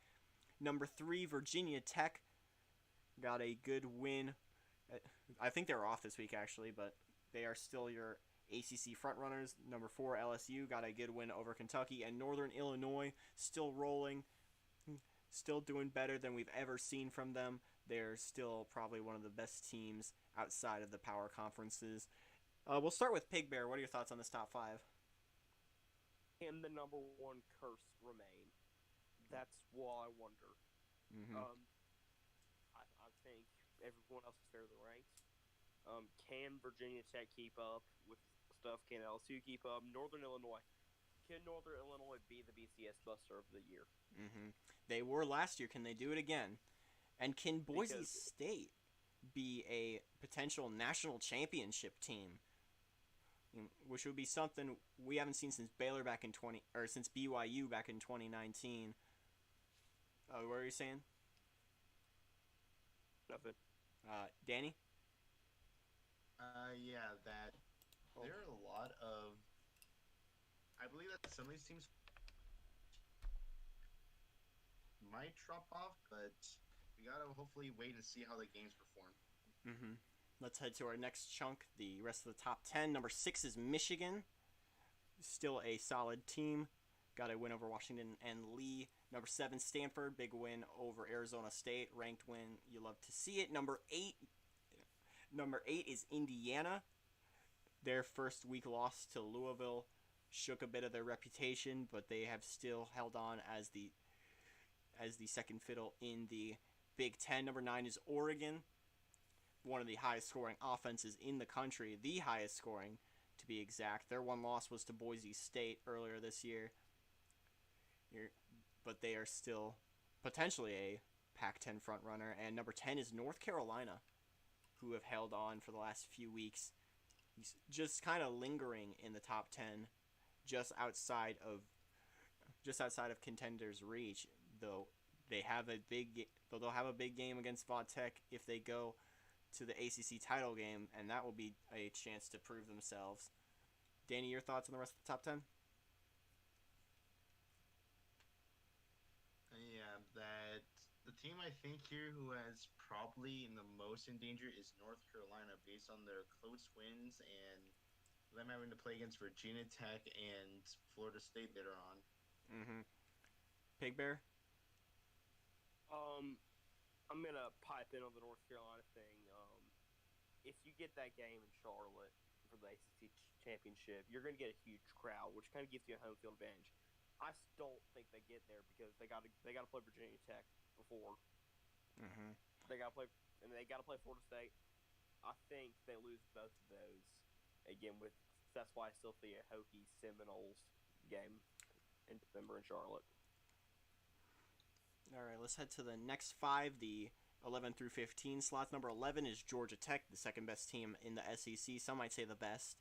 Number 3, Virginia Tech. Got a good win. I think they were off this week, actually, but they are still your ACC frontrunners. Number 4, LSU. Got a good win over Kentucky. And Northern Illinois, still rolling. Still doing better than we've ever seen from them. They're still probably one of the best teams outside of the power conferences. We'll start with Pigbear. What are your thoughts on this top 5? Can the number 1 curse remain? That's what I wonder. Mm-hmm. I think everyone else is fairly ranked. Can Virginia Tech keep up with stuff? Can LSU keep up? Northern Illinois. Can Northern Illinois be the BCS Buster of the year? Mm-hmm. They were last year. Can they do it again? And can Boise State be a potential national championship team? Which would be something we haven't seen since BYU back in 2019. What were you saying? Nothing. Danny? Yeah, that there are a lot of. I believe that some of these teams might drop off, but we gotta hopefully wait and see how the games perform. Mm-hmm. Let's head to our next chunk, the rest of the top 10. Number 6 is Michigan. Still a solid team. Got a win over Washington and Lee. Number 7, Stanford. Big win over Arizona State. Ranked win. You love to see it. Number 8 is Indiana. Their first week loss to Louisville shook a bit of their reputation, but they have still held on as the second fiddle in the Big Ten. Number 9 is Oregon. One of the highest scoring offenses in the country, the highest scoring to be exact. Their one loss was to Boise State earlier this year, but they are still potentially a Pac-10 frontrunner. And number 10 is North Carolina, who have held on for the last few weeks. He's just kind of lingering in the top 10, just outside of contenders' reach. Though they'll have a big game against Vodtech if they go to the ACC title game, and that will be a chance to prove themselves. Danny, your thoughts on the rest of the top 10? Yeah, that the team I think here who has probably in the most in danger is North Carolina, based on their close wins and them having to play against Virginia Tech and Florida State later on. Mm-hmm. Pigbear? I'm gonna pipe in on the North Carolina thing. If you get that game in Charlotte for the ACC championship, you're gonna get a huge crowd, which kind of gives you a home field advantage. I don't think they get there because they got to play Virginia Tech before. Mm-hmm. They got to play Florida State. I think they lose both of those again. That's why I still see a Hokie Seminoles game in December in Charlotte. All right, let's head to the next 5, the 11 through 15 slots. Number 11 is Georgia Tech, the second best team in the SEC. Some might say the best.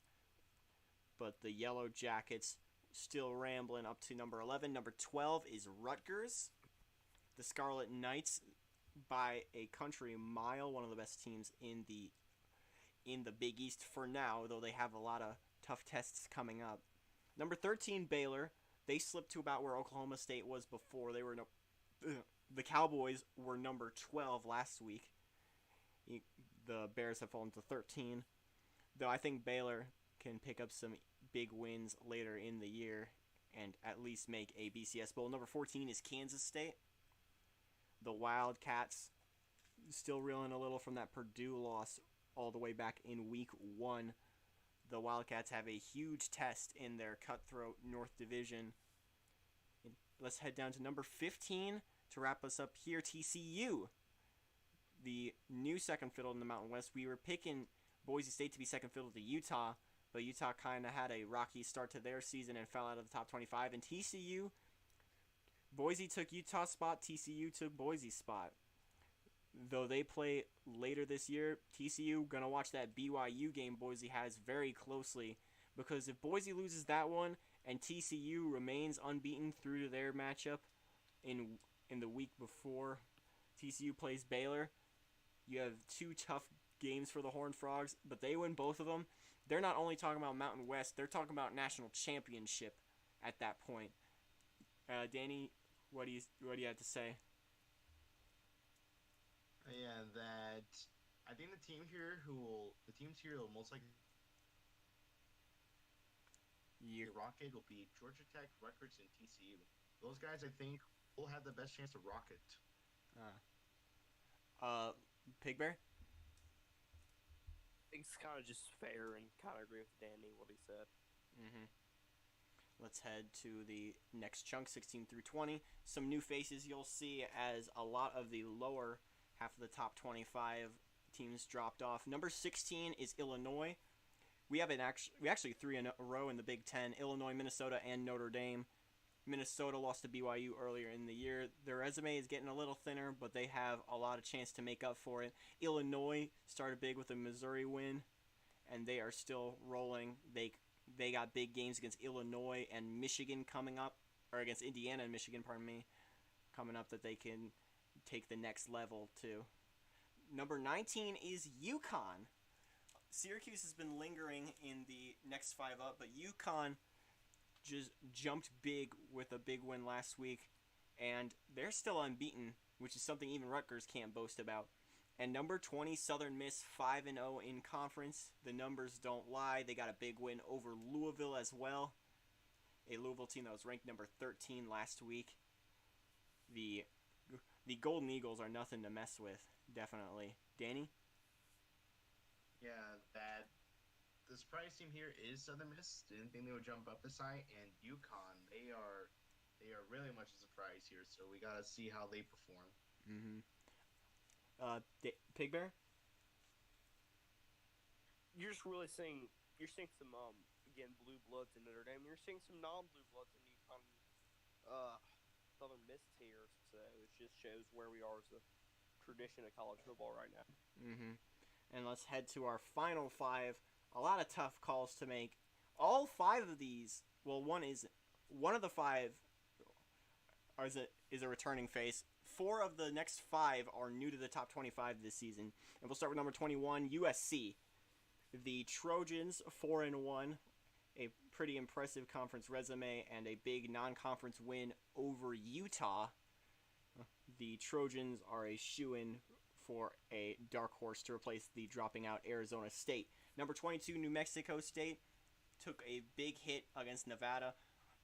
But the Yellow Jackets still rambling up to number 11. Number 12 is Rutgers. The Scarlet Knights, by a country mile, one of the best teams in the Big East for now, though they have a lot of tough tests coming up. Number 13, Baylor. They slipped to about where Oklahoma State was before. The Cowboys were number 12 last week. The Bears have fallen to 13. Though I think Baylor can pick up some big wins later in the year and at least make a BCS Bowl. Number 14 is Kansas State. The Wildcats still reeling a little from that Purdue loss all the way back in week 1. The Wildcats have a huge test in their cutthroat North Division. Let's head down to number 15 to wrap us up here. TCU, the new second fiddle in the Mountain West. We were picking Boise State to be second fiddle to Utah, but Utah kind of had a rocky start to their season and fell out of the top 25. And TCU, Boise took Utah's spot, TCU took Boise's spot. Though they play later this year, TCU going to watch that BYU game Boise has very closely, because if Boise loses that one And TCU remains unbeaten through to their matchup in the week before TCU plays Baylor. You have 2 tough games for the Horned Frogs, but they win both of them. They're not only talking about Mountain West, they're talking about national championship at that point. Danny, what do you have to say? Yeah, that I think the teams here will most likely rocket will be Georgia Tech, Rutgers, and TCU. Those guys, I think, will have the best chance to rocket. Pigbear? I think it's kind of just fair and kind of agree with Danny what he said. Mm-hmm. Let's head to the next chunk, 16 through 20. Some new faces you'll see as a lot of the lower half of the top 25 teams dropped off. Number 16 is Illinois. We actually 3 in a row in the Big Ten: Illinois, Minnesota, and Notre Dame. Minnesota lost to BYU earlier in the year. Their resume is getting a little thinner, but they have a lot of chance to make up for it. Illinois started big with a Missouri win, and they are still rolling. They got big games against Illinois and Michigan coming up, or against Indiana and Michigan, coming up that they can take the next level to. Number 19 is UConn. Syracuse has been lingering in the next 5 up, but UConn just jumped big with a big win last week, and they're still unbeaten, which is something even Rutgers can't boast about. And number 20, Southern Miss, 5-0 in conference. The numbers don't lie. They got a big win over Louisville as well, a Louisville team that was ranked number 13 last week. The Golden Eagles are nothing to mess with, definitely. Danny? Yeah, that the surprise team here is Southern Miss. Didn't think they would jump up this high, and UConn, they are really much a surprise here. So we gotta see how they perform. Mm-hmm. Pigbear? You're just really seeing some again blue bloods in Notre Dame. You're seeing some non-blue bloods in UConn, Southern Miss here. So it just shows where we are as a tradition of college football right now. Mm-hmm. And let's head to our final 5. A lot of tough calls to make. All 5 of these, well, one of the 5 is a returning face. 4 of the next 5 are new to the top 25 this season. And we'll start with number 21, USC. The Trojans, 4-1, a pretty impressive conference resume, and a big non-conference win over Utah. The Trojans are a shoo-in for a dark horse to replace the dropping out Arizona State. Number 22, New Mexico State, took a big hit against Nevada,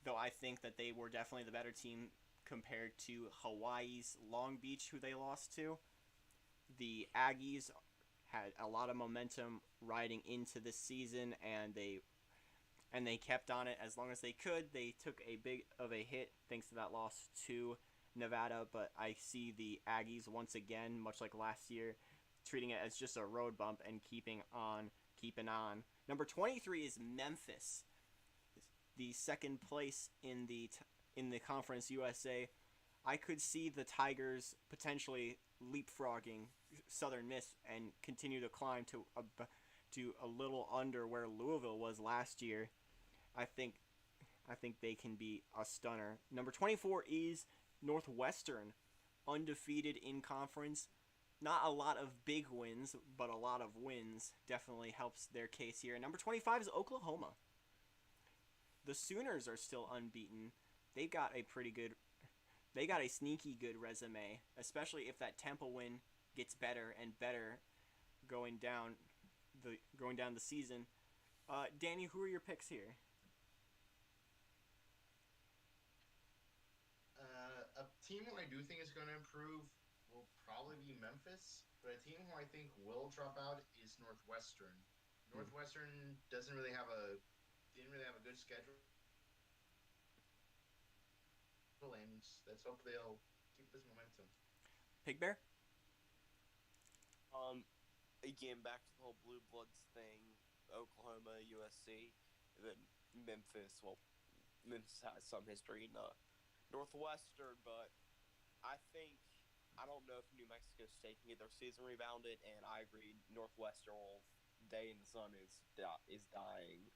though I think that they were definitely the better team compared to Hawaii's Long Beach, who they lost to. The Aggies had a lot of momentum riding into this season, and they kept on it as long as they could. They took a big of a hit thanks to that loss to Nevada, but I see the Aggies once again, much like last year, treating it as just a road bump and keeping on. Number 23 is Memphis, the second place in the Conference USA. I could see the Tigers potentially leapfrogging Southern Miss and continue to climb to a little under where Louisville was last year. I think they can be a stunner. Number 24 is Northwestern, undefeated in conference. Not a lot of big wins, but a lot of wins definitely helps their case here. And number 25 is Oklahoma. The Sooners are still unbeaten. They got a sneaky good resume, especially if that Temple win gets better and better going down the season. Danny, who are your picks here? A team who I do think is going to improve will probably be Memphis, but a team who I think will drop out is Northwestern. Northwestern didn't really have a good schedule, and let's hope they'll keep this momentum. Pigbear? Again, back to the whole Blue Bloods thing, Oklahoma, USC, and then Memphis. Well, Memphis has some history in Northwestern, but I don't know if New Mexico State can get their season rebounded, and I agree, Northwestern day in the sun is dying.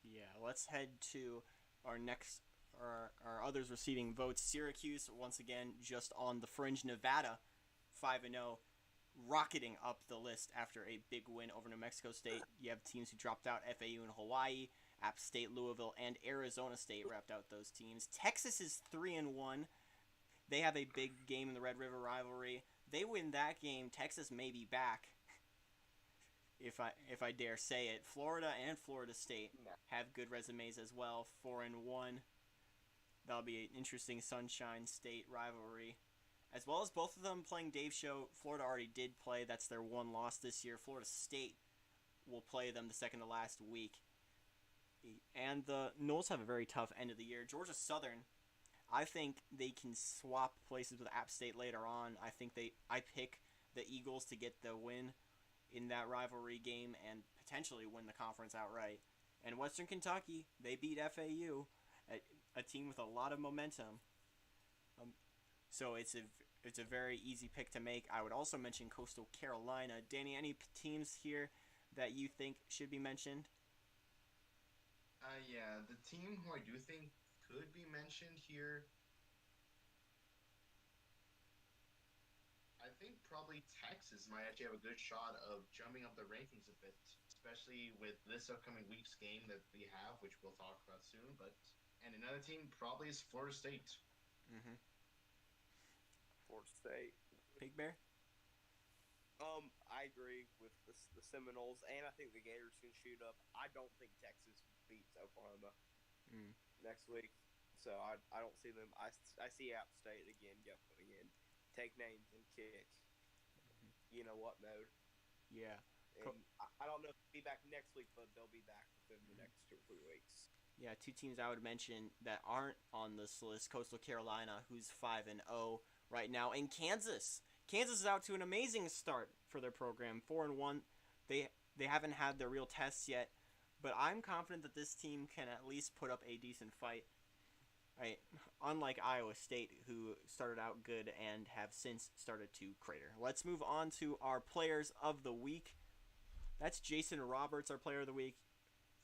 Yeah, let's head to our next, our others receiving votes, Syracuse, once again, just on the fringe. Nevada, 5-0, rocketing up the list after a big win over New Mexico State. You have teams who dropped out, FAU and Hawaii, App State, Louisville, and Arizona State wrapped out those teams. Texas is 3-1. They have a big game in the Red River rivalry. They win that game, Texas may be back, if I dare say it. Florida and Florida State have good resumes as well, 4-1. That'll be an interesting Sunshine State rivalry. As well as both of them playing Dave's show. Florida already did play. That's their one loss this year. Florida State will play them the second to last week. And the Noles have a very tough end of the year. Georgia Southern, I think they can swap places with App State later on. I pick the Eagles to get the win in that rivalry game and potentially win the conference outright. And Western Kentucky, they beat FAU, a team with a lot of momentum. So it's a very easy pick to make. I would also mention Coastal Carolina. Danny, any teams here that you think should be mentioned? Yeah, the team who I do think could be mentioned here, I think probably Texas might actually have a good shot of jumping up the rankings a bit, especially with this upcoming week's game that we have, which we'll talk about soon. And another team probably is Florida State. Mm-hmm. Florida State. Pigbear? I agree with the Seminoles, and I think the Gators can shoot up. I don't think Texas beats Oklahoma next week, so I don't see them. I see App State again going in, take names and kick. You know what mode? Yeah. And I don't know if they'll be back next week, but they'll be back within the next 2 or 3 weeks. Yeah, two teams I would mention that aren't on this list: Coastal Carolina, who's 5-0 right now, and Kansas. Kansas is out to an amazing start for their program, 4-1. They haven't had their real tests yet, but I'm confident that this team can at least put up a decent fight. Right, unlike Iowa State, who started out good and have since started to crater. Let's move on to our players of the week. That's Jason Roberts, our player of the week,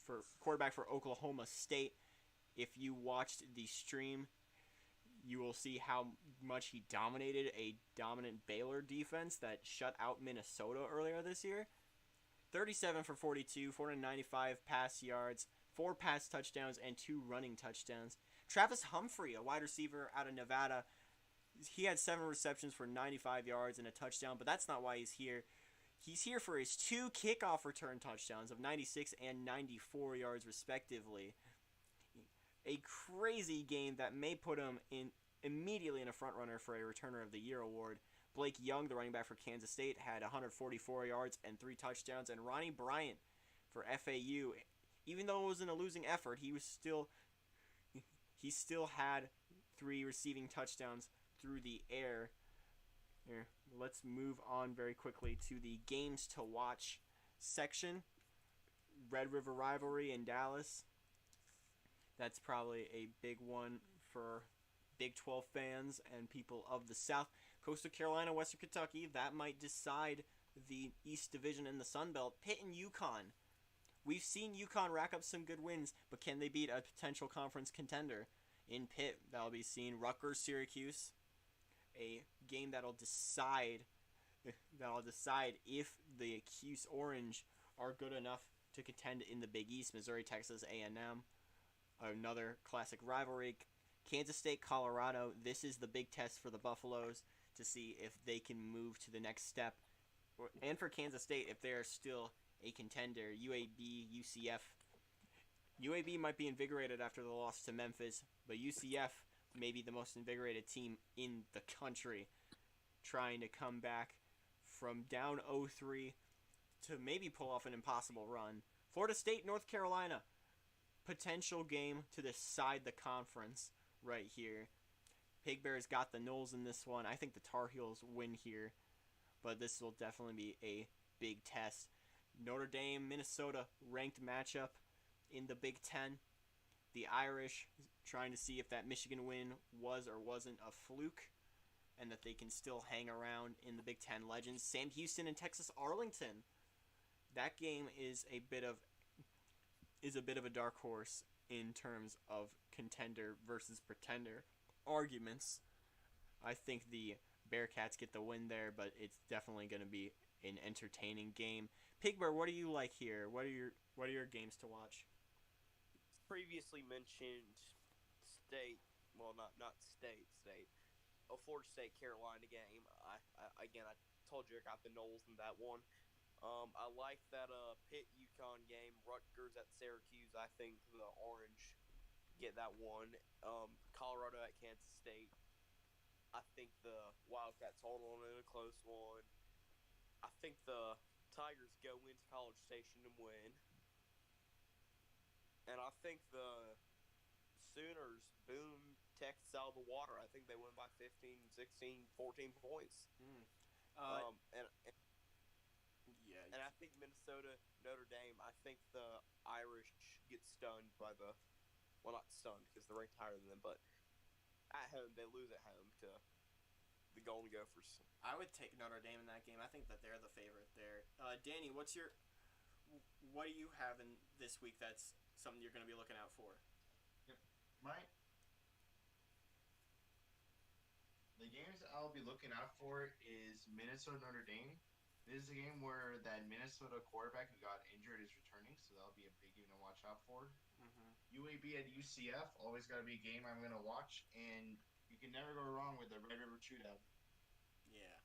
for quarterback for Oklahoma State. If you watched the stream, you will see how much he dominated a dominant Baylor defense that shut out Minnesota earlier this year. 37 for 42, 495 pass yards, 4 pass touchdowns, and 2 running touchdowns. Travis Humphrey, a wide receiver out of Nevada, he had 7 receptions for 95 yards and a touchdown, but that's not why he's here. He's here for his 2 kickoff return touchdowns of 96 and 94 yards respectively. A crazy game that may put him immediately in a front runner for a Returner of the Year award. Blake Young, the running back for Kansas State, had 144 yards and 3 touchdowns, and Ronnie Bryant for FAU, even though it was in a losing effort, he still had 3 receiving touchdowns through the air. Here, let's move on very quickly to the games to watch section. Red River rivalry in Dallas. That's probably a big one for Big 12 fans and people of the South. Coastal Carolina, Western Kentucky, that might decide the East Division in the Sun Belt. Pitt and UConn. We've seen UConn rack up some good wins, but can they beat a potential conference contender? In Pitt, that'll be seen. Rutgers, Syracuse, a game that'll decide if the Cuse Orange are good enough to contend in the Big East. Missouri, Texas A&M, another classic rivalry. Kansas State, Colorado, this is the big test for the Buffaloes to see if they can move to the next step. And for Kansas State, if they're still a contender. UAB, UCF. UAB might be invigorated after the loss to Memphis, but UCF may be the most invigorated team in the country, trying to come back from down 0-3 to maybe pull off an impossible run. Florida State, North Carolina, potential game to decide the conference right here. Pigbear's got the Noles in this one. I think the Tar Heels win here, but this will definitely be a big test. Notre Dame, Minnesota, ranked matchup in the Big Ten. The Irish trying to see if that Michigan win was or wasn't a fluke, and that they can still hang around in the Big Ten legends. Sam Houston and Texas Arlington. That game is a bit of a dark horse. in terms of contender versus pretender arguments. I think the Bearcats get the win there, but it's definitely going to be an entertaining game. Pigbear, what do you like here? What are your games to watch? Previously mentioned state, well, not state, a Florida State Carolina game. I told you I got the Noles in that one. I like that Pitt UConn game, Rutgers at Syracuse. I think the Orange get that one. Colorado at Kansas State. I think the Wildcats hold on in a close one. I think the Tigers go into College Station and win. And I think the Sooners boom Texas out of the water. I think they win by 15, 16, 14 points. And I think Minnesota, Notre Dame, I think the Irish get stunned by the, well, not stunned because they're ranked higher than them, but at home, they lose at home to the Golden Gophers. I would take Notre Dame in that game. I think that they're the favorite there. Danny, what do you have in this week that's something you're going to be looking out for? The games I'll be looking out for is Minnesota Notre Dame. This is a game where that Minnesota quarterback who got injured is returning, so that'll be a big game to watch out for. UAB at UCF, always got to be a game I'm going to watch, and you can never go wrong with the Red River Shootout. Yeah.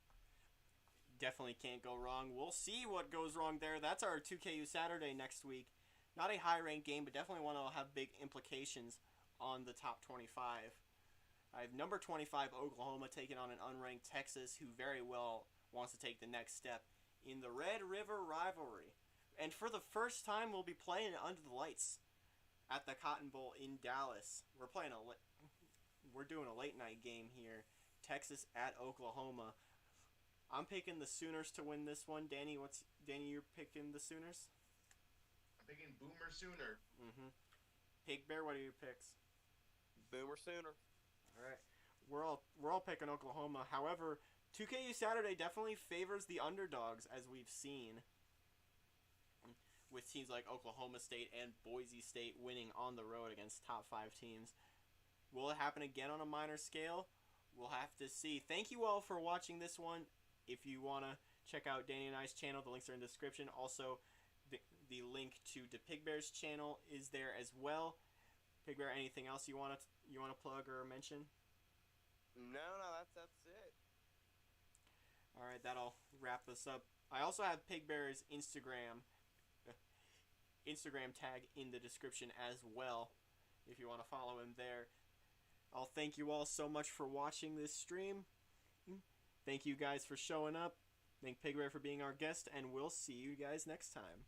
Definitely can't go wrong. We'll see what goes wrong there. That's our 2KU Saturday next week. Not a high-ranked game, but definitely one that will have big implications on the top 25. I have number 25 Oklahoma taking on an unranked Texas who very well wants to take the next step in the Red River rivalry. And for the first time, we'll be playing under the lights at the Cotton Bowl in Dallas. We're doing a late night game here. Texas at Oklahoma. I'm picking the Sooners to win this one. Danny, you're picking the Sooners? I'm picking Boomer Sooner. Pigbear, what are your picks? Boomer Sooner. All right, we're all picking Oklahoma. However, 2KU Saturday definitely favors the underdogs, as we've seen, with teams like Oklahoma State and Boise State winning on the road against top 5 teams. Will it happen again on a minor scale? We'll have to see. Thank you all for watching this one. If you want to check out Danny and I's channel, the links are in the description. Also, the link to the Pigbear's channel is there as well. Pigbear, anything else you want to plug or mention? No, that's it. All right, that'll wrap us up. I also have Pigbear's Instagram tag in the description as well, if you want to follow him there. I'll thank you all so much for watching this stream. Thank you guys for showing up. Thank Pigbear for being our guest, and we'll see you guys next time.